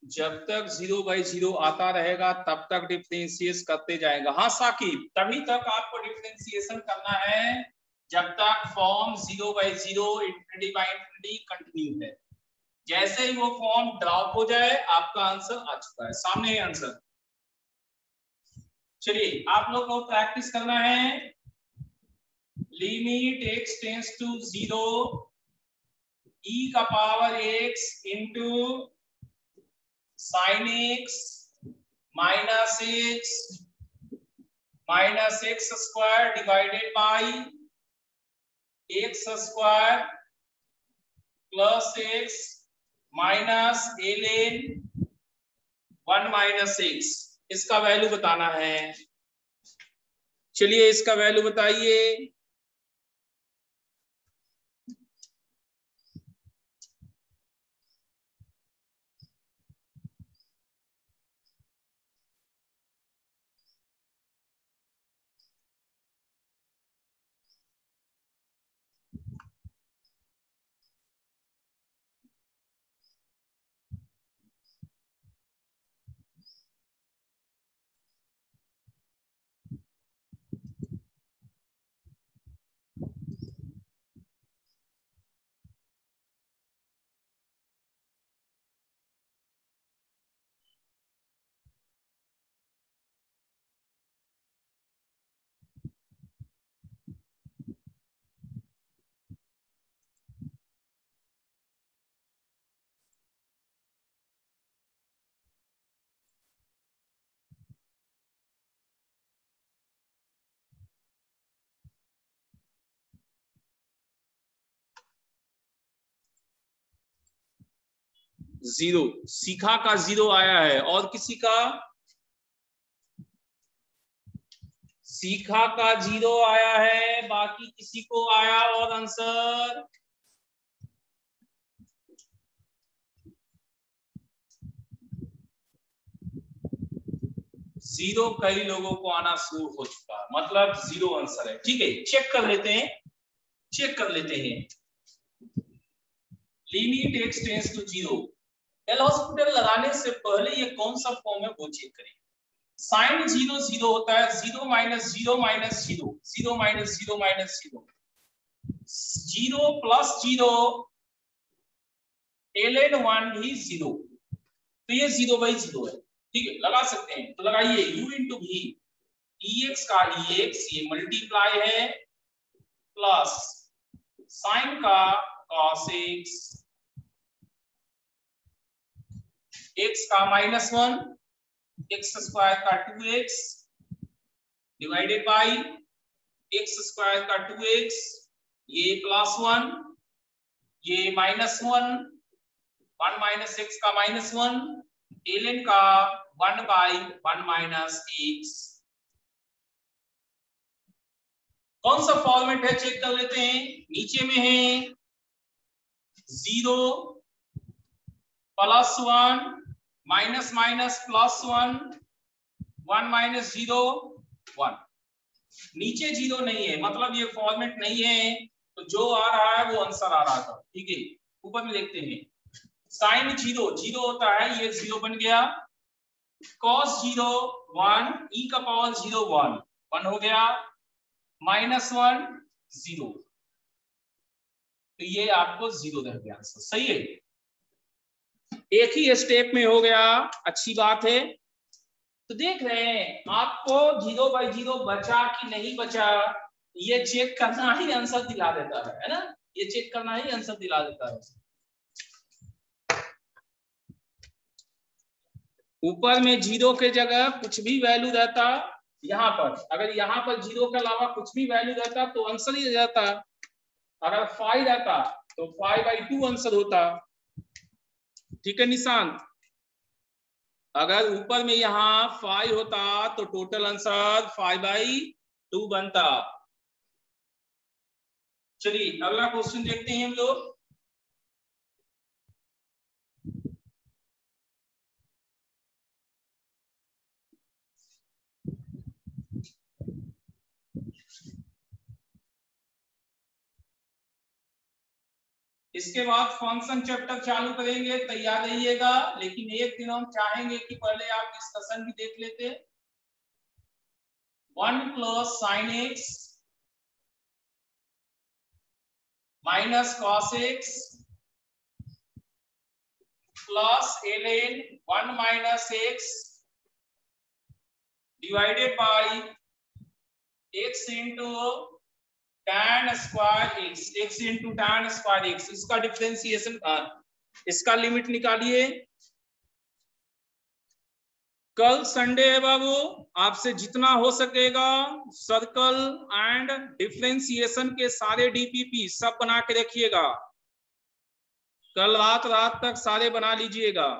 जब तक 0/0 आता रहेगा तब तक डिफरेंशिएट करते जाएगा। हाँ साकिब, तभी तक आपको डिफरेंशिएशन करना है जब तक form 0/0 infinity by infinity continue है। जैसे ही वो फॉर्म ड्रॉप हो जाए आपका आंसर आ चुका है, सामने ही आंसर। चलिए आप लोग को प्रैक्टिस करना है, limit x tends to 0 e का power x into sin x minus x square divided by x square plus x minus ln 1 minus x, इसका वैल्यू बताना है। चलिए इसका वैल्यू बताइए। 0, शिखा का 0 आया है। और किसी का? शिखा का 0 आया है, बाकी किसी को आया और आंसर? जीरो कई लोगों को आना शुरू हो चुका, मतलब 0 आंसर है। ठीक है, चेक कर लेते हैं, चेक कर लेते हैं। Limit x tends to 0, L'Hospital लगाने से पहले ये कौन सा फॉर्म है वो चेक करें। साइन 0 0 होता है, 0 minus 0 minus 0, 0 minus 0 minus 0, 0 plus 0 ln 1 भी 0, तो ये 0 बाई 0 है। ठीक है, लगा सकते हैं, तो लगाइए u इंटू भी, ex का ex ये मल्टीप्लाई है, प्लस साइन का cos x, x का -1, x स्क्वायर का 2x divided by x square का 2x, ये +1, ये -1, 1 माइनस x का -1, ln का 1 बाई 1 माइनस x। कौन सा फॉर्मेट है चेक कर लेते हैं। नीचे में है 0 +1 माइनस माइनस +1, 1 माइनस 0 1। नीचे 0 नहीं है, मतलब ये फॉर्मेट नहीं है, तो जो आ रहा है वो आंसर आ रहा था। ठीक है, ऊपर में देखते हैं। साइन 0 0 होता है, ये 0 बन गया। cos 0 1, e का पावर 0 1 1 हो गया, -1 0, तो ये आपको 0 रह गया आंसर। सही है, एक ही स्टेप में हो गया, अच्छी बात है। तो देख रहे हैं आपको 0 बाई 0 बचा कि नहीं बचा, ये चेक करना ही आंसर दिला देता है ना, ये चेक करना ही आंसर दिला देता है। ऊपर में 0 के जगह कुछ भी वैल्यू रहता, यहाँ पर अगर यहाँ पर 0 के अलावा कुछ भी वैल्यू रहता तो आंसर ही जाता। अगर 5 रहता तो 5/2 आंसर होता। ठीक है निशांत, अगर ऊपर में यहाँ 5 होता तो टोटल आंसर 5/2 बनता। चलिए अगला क्वेश्चन देखते हैं हम लोग। इसके बाद फंक्शन चैप्टर चालू करेंगे, तैयार रहिएगा। लेकिन एक दिन हम चाहेंगे कि पहले आप डिस्कशन भी देख लेते। 1 plus sine x minus cos x plus ln 1 minus x divided by x into tan square x, x into tan square x, इसका डिफरेंशिएशन, इसका लिमिट निकालिए। कल संडे है बाबू, आपसे जितना हो सकेगा सर्कल एंड डिफरेंशिएशन के सारे डीपीपी सब बना के रखिएगा। कल रात तक सारे बना लीजिएगा।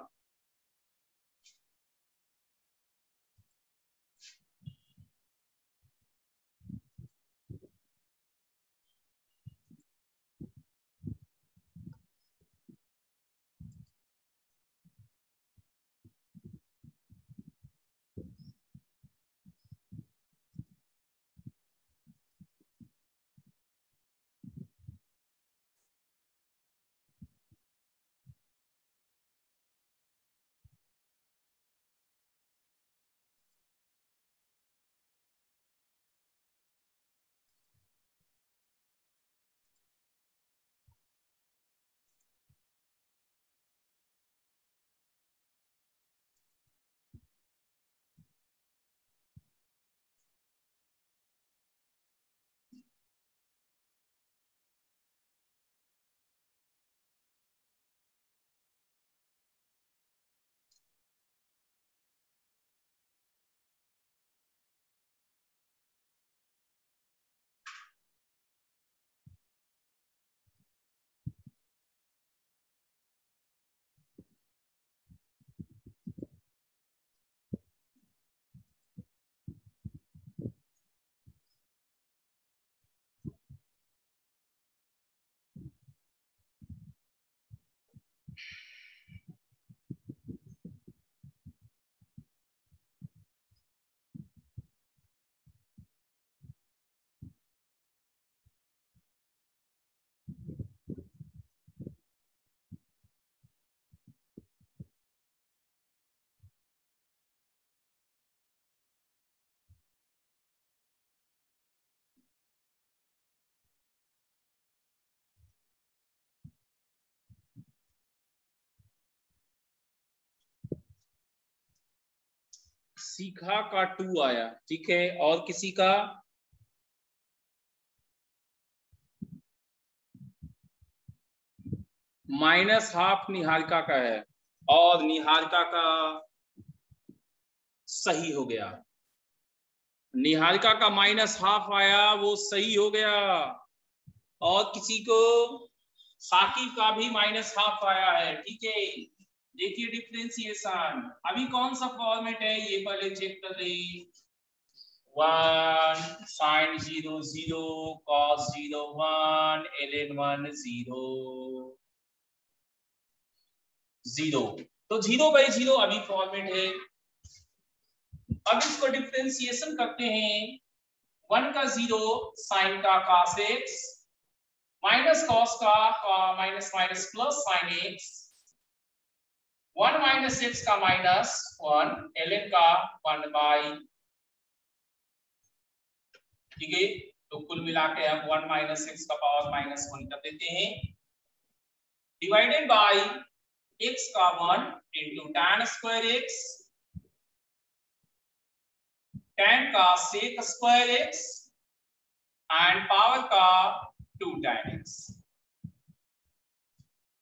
सीखा का 2 आया, ठीक है, और किसी का -12 निहारिका का है, और निहारिका का सही हो गया। निहारिका का -12 आया, वो सही हो गया। और किसी को साकिब का भी -12 आया है, ठीक है। देखिए डिफरेंशिएशन अभी कौन सा फॉर्मेट है ये पहले चेक कर ले। 1 sin 0 0 cos 0 1 ln 1 0 0, तो 0/0 अभी फॉर्मेट है। अब इसको डिफरेंशिएशन करते हैं। 1 का 0 साइन का cos x, माइनस cos का minus minus plus sin x, 1 minus x का -1 ln का 1/, ठीक है। तो कुल मिला के हम 1 माइनस x का पावर -1 कर देते हैं, डिवाइडेड बाय x का 1 into tan square x, tan का sec square x and power का 2 tan x।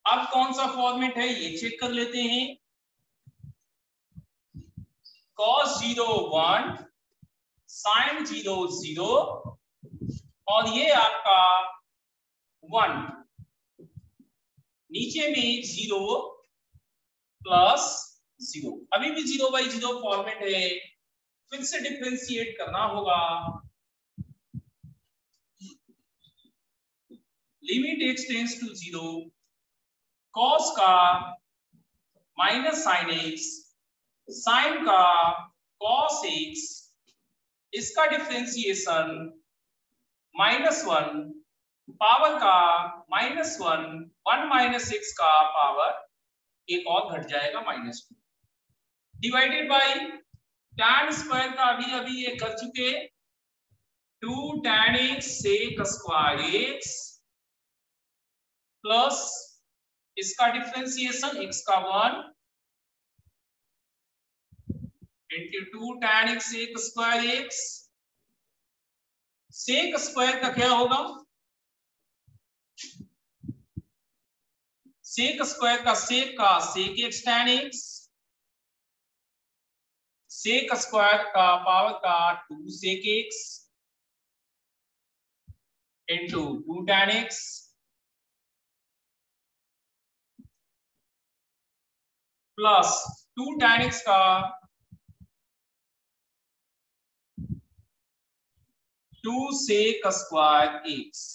अब कौन सा फॉर्मेट है ये चेक कर लेते हैं। cos 0 1 sin 0 0 और ये आपका 1, नीचे में 0 प्लस 0, अभी भी 0/0 फॉर्मेट है, फिर से डिफरेंशिएट करना होगा। Limit x tends to 0, cos का माइनस sin x, sin का cos x, इसका डिफरेंशिएशन -1 पावर का -1 1 माइनस x का पावर एक और घट जाएगा -2, डिवाइडेड बाय tan स्क्वायर का अभी ये कर चुके 2 tan x sec square x plus इसका डिफरेंशिएशन x का 1 into 2 tan x sec square x, sec square का क्या होगा, सेक स्क्वायर का sec x tan x, sec square का पावर का 2 sec x into 2 tan x plus 2 tan x का 2 sec square x।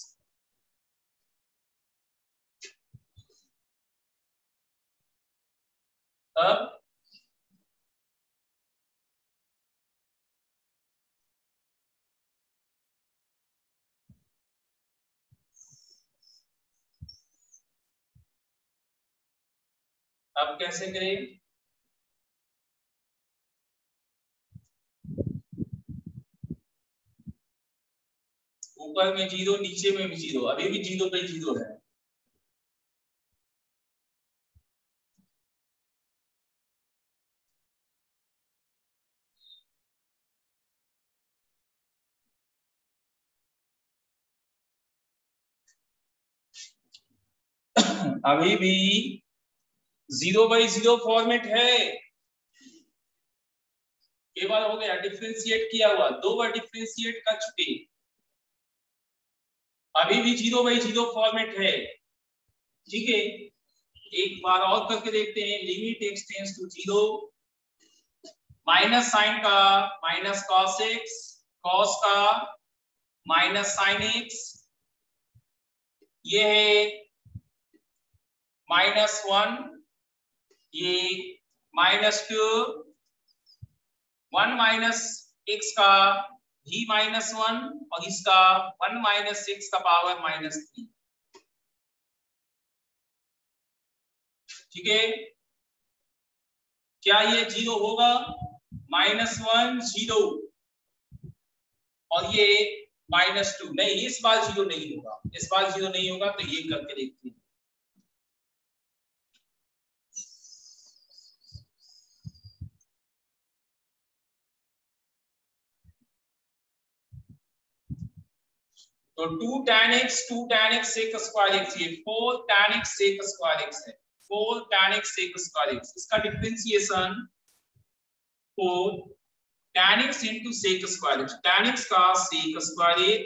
अब कैसे करें, ऊपर में 0 नीचे में भी 0, अभी भी 0/0 है। अभी भी 0/0 फॉर्मेट है, केवल हो गया डिफरेंशिएट किया हुआ, 2 बार डिफरेंशिएट कर चुके, अभी भी 0/0 फॉर्मेट है, ठीक है। एक बार और करके देखते हैं। Limit x tends to 0, minus sine का माइनस cos x, cos का माइनस sin x, ये है -1, ये -2, 1 माइनस x का भी -1 और इसका 1 माइनस x का पावर -3, ठीक है। क्या ये 0 होगा, -1 0 और ये -2, नहीं इस बार 0 नहीं होगा, इस बार 0 नहीं होगा, तो ये करके देखते हैं। तो 2 tan x sec square x, ये 4 tan x sec square x है, 4 tan x sec square x, इसका differentiation 4 tan x into sec square x, tan x का sec square x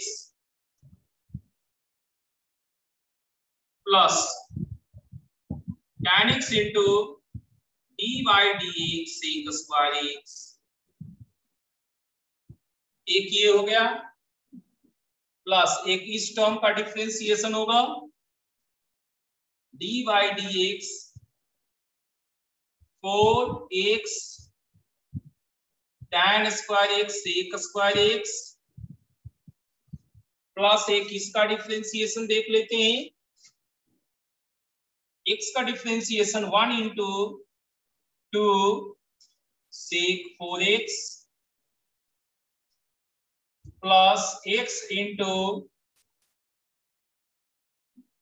plus tan x into d by dx sec square x, एक ये हो गया, plus एक इस term का डिफरेंशिएशन होगा d by dx 4x tan square x sec square x, plus एक इसका डिफरेंशिएशन देख लेते हैं, x का differentiation 1 into 2 sec 4x plus x into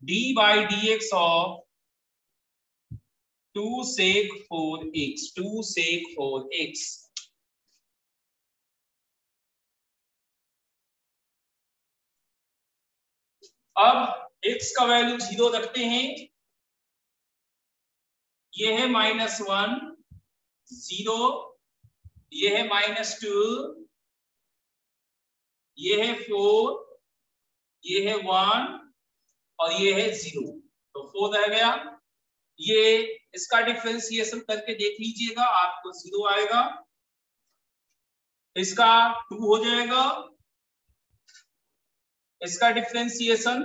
d by dx of 2 sec 4x, 2 sec 4x। अब x का वैल्यू 0 रखते हैं, ये है -1 0, ये है -2, ये है 4, ये है 1 और ये है 0, तो 4 रह गया। ये इसका डिफरेंशिएशन करके देख लीजिएगा, आपको 0 आएगा, इसका 2 हो जाएगा, इसका डिफरेंशिएशन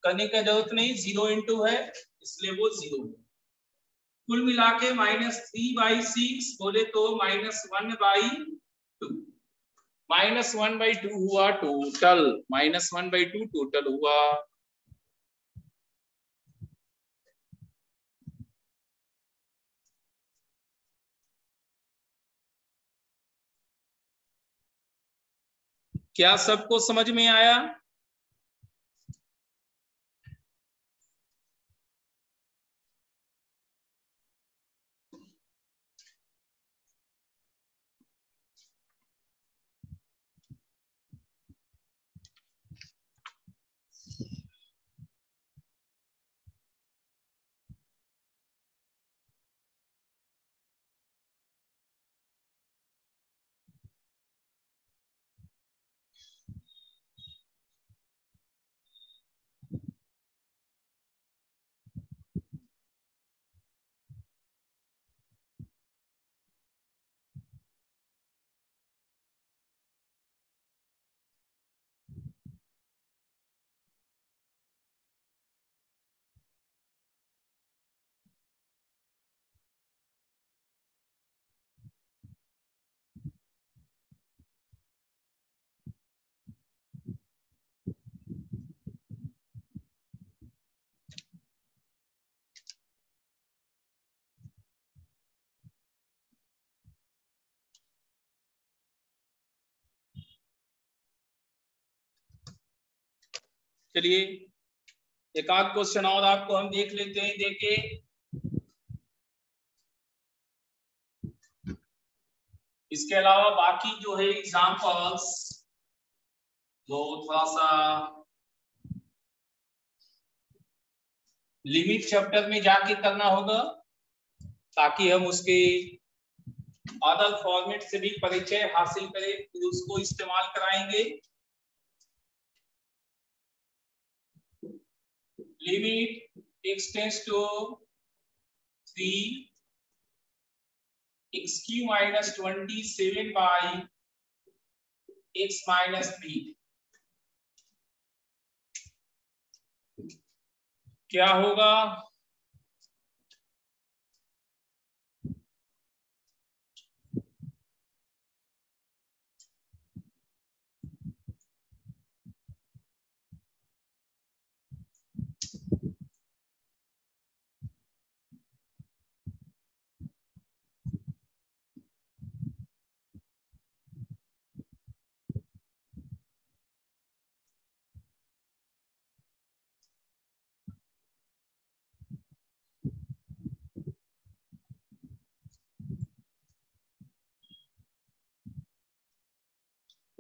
करने की जरूरत नहीं, 0 इंटू है इसलिए वो 0 है। कुल मिला के -3/6 बोले तो -1/2, -1/2 हुआ टोटल, -1/2 टोटल हुआ। क्या सबको समझ में आया? चलिए एक आध क्वेश्चन और आपको हम देख लेते हैं, देखिए इसके अलावा बाकी जो है एग्जांपल्स वो थोड़ा सा लिमिट चैप्टर में जाके करना होगा, ताकि हम उसके अदर फॉर्मेट से भी परिचय हासिल करें, फिर उसको इस्तेमाल कराएंगे। Limit x tends to 3 x cube -27 by x -3 क्या होगा?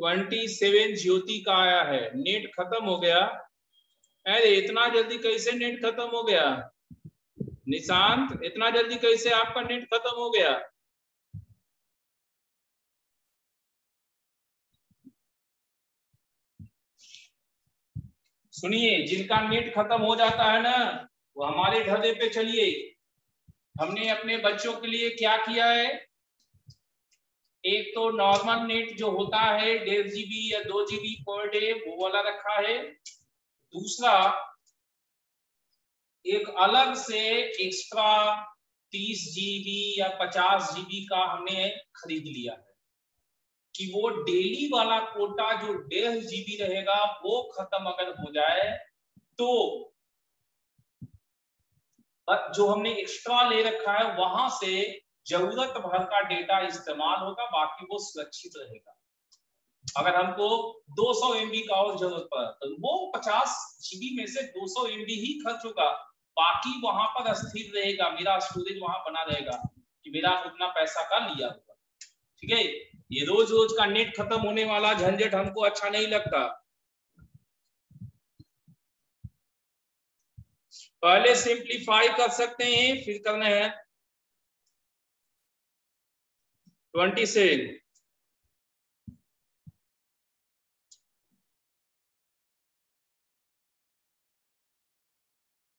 27 ज्योति का आया है। नेट खत्म हो गया। अरे इतना जल्दी कैसे नेट खत्म हो गया निशांत, इतना जल्दी कैसे आपका नेट खत्म हो गया? सुनिए, जिनका नेट खत्म हो जाता है ना, वो हमारे ढर्रे पे चलिए। हमने अपने बच्चों के लिए क्या किया है, एक तो नॉर्मल नेट जो होता है 1.5 GB या 2 GB पर डे, वो वाला रखा है। दूसरा एक अलग से एक्स्ट्रा 30 GB या 50 GB का हमने खरीद लिया है कि वो डेली वाला कोटा जो 1.5 GB रहेगा वो खत्म अगर हो जाए तो जो हमने एक्स्ट्रा ले रखा है वहां से जरूरत भर का डेटा इस्तेमाल होगा, बाकी वो सुरक्षित रहेगा। अगर हमको 200 MB का और जरूरत पड़ा तो वो 50 GB में से 200 MB ही खर्च होगा, बाकी वहां पर स्थिर रहेगा, मेरा स्टोरेज वहां बना रहेगा कि मेरा उतना पैसा का लिया होगा। ठीक है, ये रोज रोज का नेट खत्म होने वाला झंझट हमको अच्छा नहीं लगता। पहले सिंप्लीफाई कर सकते हैं, फिर करना है 27।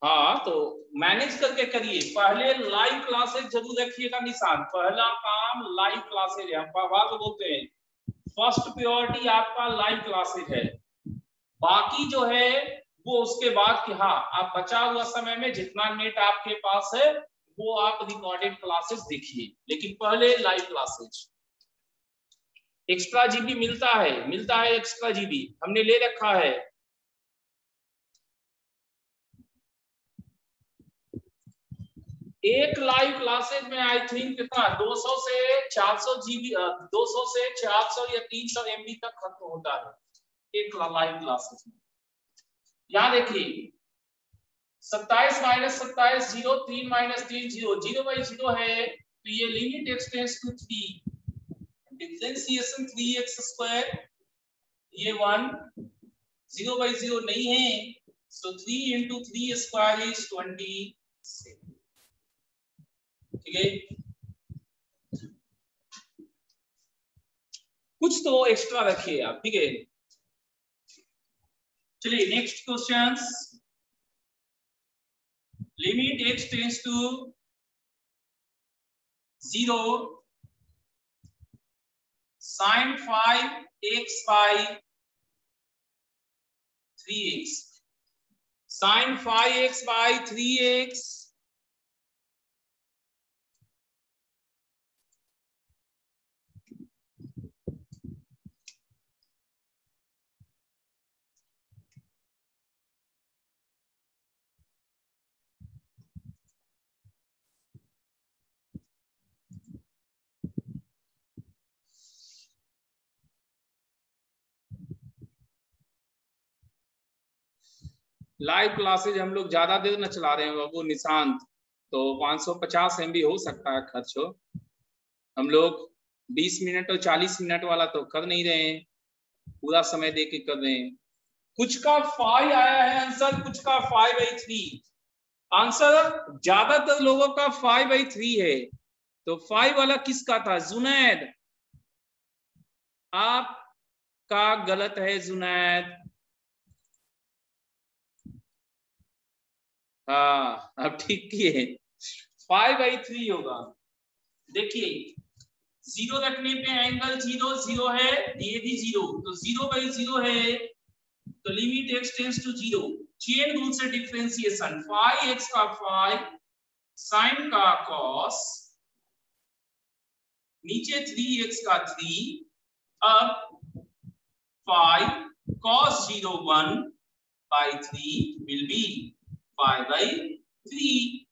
हाँ तो मैनेज करके करिए। पहले लाइव क्लासेस जरूर रखिएगा निशान, पहला काम लाइव क्लासेस है। हम बार बोलते हैं फर्स्ट प्रायोरिटी आपका लाइव क्लासेस है, बाकी जो है वो उसके बाद कि हाँ आप बचा हुआ समय में जितना नेट आपके पास है वो आप रिकॉर्डेड क्लासेस देखिए, लेकिन पहले लाइव क्लासेस। एक्स्ट्रा जीबी मिलता है एक्स्ट्रा जीबी हमने ले रखा है। एक लाइव क्लासेस में आई थिंक कितना 200 से 400 GB, 200 से 400 या 300 MB तक खत्म होता है एक लाइव क्लासेस में। यहां देखिए 27 माइनस 27 0, 3 माइनस 3 0, 0/0 है तो ये limit x tends to 3, differentiation 3x square, ये 1, 0/0 नहीं है, सो 3 into 3 स्क्वायर इज 27। ठीक है, कुछ तो एक्स्ट्रा रखिए आप। ठीक है, चलिए next questions. Limit x tends to 0 sin 5x by 3x, sin 5x by 3x live classes हम लोग ज्यादा देर न चला रहे हैं बाबू निशांत, तो 550 MB हो सकता है खर्च हो। हम लोग 20 मिनट और 40 मिनट वाला तो कर नहीं रहे हैं, पूरा समय दे के कर रहे हैं। कुछ का 5 आया है आंसर, कुछ का 5/3 आंसर। ज्यादातर लोगों का 5/3 है, तो 5 वाला किसका था? जुनैद, आपका गलत है जुनैद। हाँ अब ठीक किए, 5/3 होगा। देखिए 0 रखने पे एंगल 0 0 है, ये भी 0, तो 0/0 है तो limit x tends to 0। Chain rule से डिफरेंशिएशन 5x का 5 sin का cos, नीचे 3x का 3, अब 5 cos 0 1/3 will be 5/3।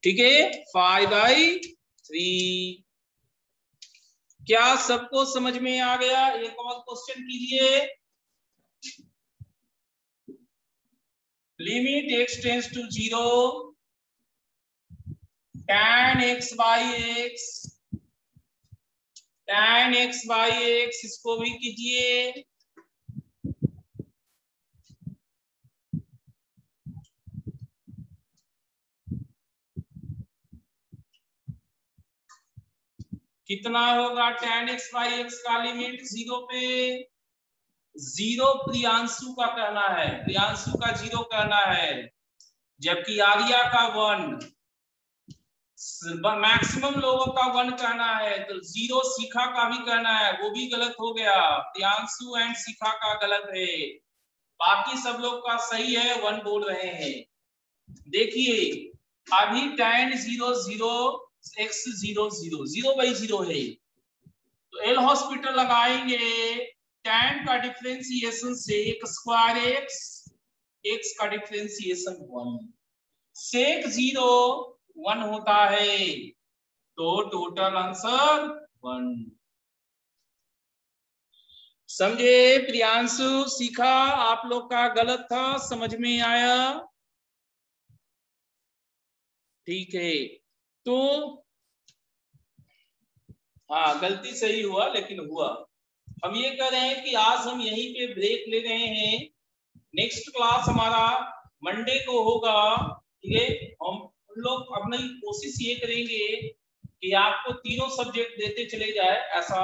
ठीक है, 5/3। क्या सबको समझ में आ गया? एक और क्वेश्चन कीजिए। Limit x tends to 0 tan x by x tan x/x इसको भी कीजिए। कितना होगा tan x/x का लिमिट 0 पे? 0 प्रियांशु का कहना है, प्रियांशु का 0 कहना है, जबकि आर्या का 1, मैक्सिमम लोगों का 1 कहना है। तो 0 शिखा का भी कहना है, वो भी गलत हो गया। प्रियांशु एंड शिखा का गलत है, बाकी सब लोग का सही है, 1 बोल रहे हैं। देखिए अभी tan 0 0 x 0 0 0/0 है, तो एल हॉस्पिटल लगाएंगे। tan का डिफरेंशिएशन sec² x का डिफरेंशिएशन 1, sec 0 1 होता है, तो टोटल आंसर 1। समझे? प्रियांशु सीखा आप लोग का गलत था, समझ में आया? ठीक है, तो हाँ गलती सही हुआ, लेकिन हुआ। हम ये कह रहे हैं कि आज हम यहीं पे ब्रेक ले रहे हैं। नेक्स्ट क्लास हमारा मंडे को होगा, ठीक है। हम लोग अपनी कोशिश ये करेंगे कि आपको तीनों सब्जेक्ट देते चले जाए, ऐसा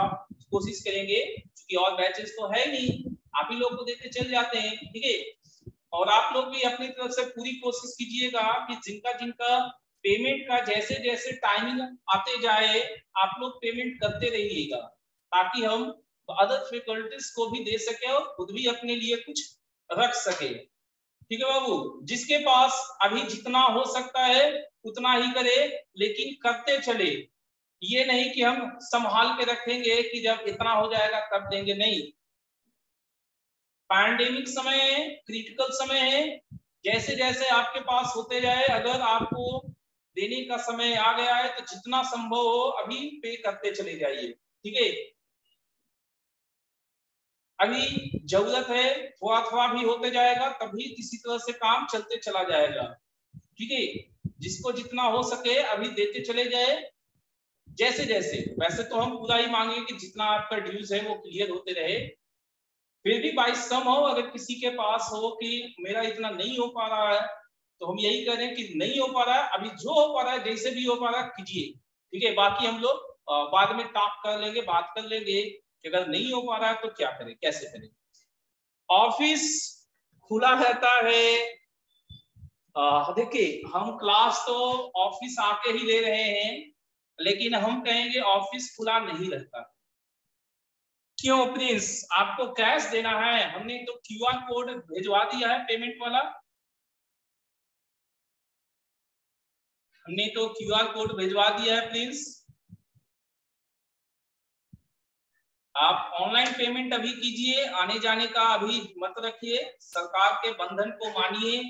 कोशिश करेंगे, क्योंकि और बैचेस तो है नहीं, आप ही लोग को देते चल जाते हैं, ठीक है। और आप लोग भी अपनी तरफ से पूरी कोशिश कीजिएगा कि जिनका जिनका पेमेंट का जैसे जैसे टाइमिंग आते जाए आप लोग पेमेंट करते रहिएगा, ताकि हम अदर फैकल्टीज को भी दे सके और खुद भी अपने लिए कुछ रख सके। ठीक है बाबू, जिसके पास अभी जितना हो सकता है उतना ही करे, लेकिन करते चले। ये नहीं कि हम संभाल के रखेंगे कि जब इतना हो जाएगा तब देंगे, नहीं। पैंडेमिक समय है, क्रिटिकल समय है, जैसे जैसे आपके पास होते जाए, अगर आपको देने का समय आ गया है तो जितना संभव हो अभी पे करते चले जाइए, ठीक है। अभी जरूरत है, थोड़ा थोड़ा भी होते जाएगा, तभी किसी तरह से काम चलते चला जाएगा, ठीक है। जिसको जितना हो सके अभी देते चले जाए, जैसे जैसे। वैसे तो हम पूरा ही मांगे कि जितना आपका ड्यूज है वो क्लियर होते रहे, फिर भी बाई सम हो, अगर किसी के पास हो कि मेरा इतना नहीं हो पा रहा है, तो हम यही कह रहे हैं कि नहीं हो पा रहा है, अभी जो हो पा रहा है जैसे भी हो पा रहा है कीजिए, ठीक है। बाकी हम लोग बाद में टॉक कर लेंगे, बात कर लेंगे कि अगर नहीं हो पा रहा है तो क्या करें, कैसे करें। ऑफिस खुला रहता है, देखिए हम क्लास तो ऑफिस आके ही ले रहे हैं, लेकिन हम कहेंगे ऑफिस खुला नहीं रहता। क्यों प्रिंस, आपको कैश देना है? हमने तो क्यूआर कोड भिजवा दिया है पेमेंट वाला, हमने तो क्यूआर कोड भिजवा दिया है प्रिंस। आप ऑनलाइन पेमेंट अभी कीजिए, आने जाने का अभी मत रखिए, सरकार के बंधन को मानिए,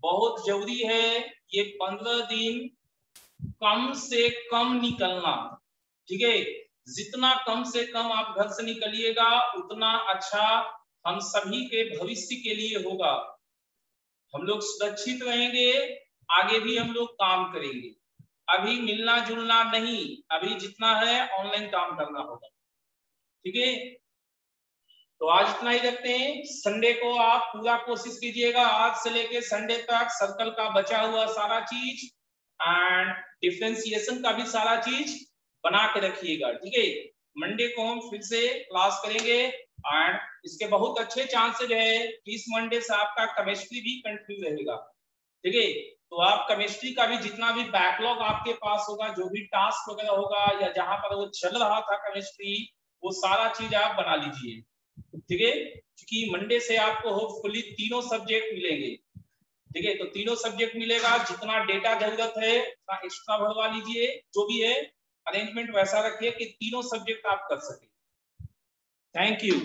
बहुत जरूरी है। ये 15 दिन कम से कम निकलना, ठीक है। जितना कम से कम आप घर से निकलिएगा उतना अच्छा हम सभी के भविष्य के लिए होगा। हम लोग सुरक्षित रहेंगे, आगे भी हम लोग काम करेंगे। अभी मिलना जुलना नहीं, अभी जितना है ऑनलाइन काम करना होगा, ठीक है। तो आज इतना ही रखते हैं। संडे को आप पूरा कोशिश कीजिएगा, आज से लेके संडे तक सर्कल का बचा हुआ सारा चीज एंड डिफरेंशिएशन का भी सारा चीज बना के रखिएगा, ठीक है। मंडे को हम फिर से क्लास करेंगे एंड इसके बहुत अच्छे चांसेस है कि इस मंडे से आपका केमिस्ट्री भी कंटिन्यू रहेगा, ठीक है। तो आप केमिस्ट्री का भी जितना भी बैकलॉग आपके पास होगा, जो भी टास्क वगैरह होगा या जहां पर वो चल रहा था केमिस्ट्री, वो सारा चीज आप बना लीजिए, ठीक है। क्योंकि मंडे से आपको होपफुली तीनों सब्जेक्ट मिलेंगे, ठीक है। तो तीनों सब्जेक्ट मिलेगा, जितना डेटा जरूरत है उतना एक्स्ट्रा भरवा लीजिए, जो भी है अरेंजमेंट वैसा रखिए कि तीनों सब्जेक्ट आप कर सके। Thank you.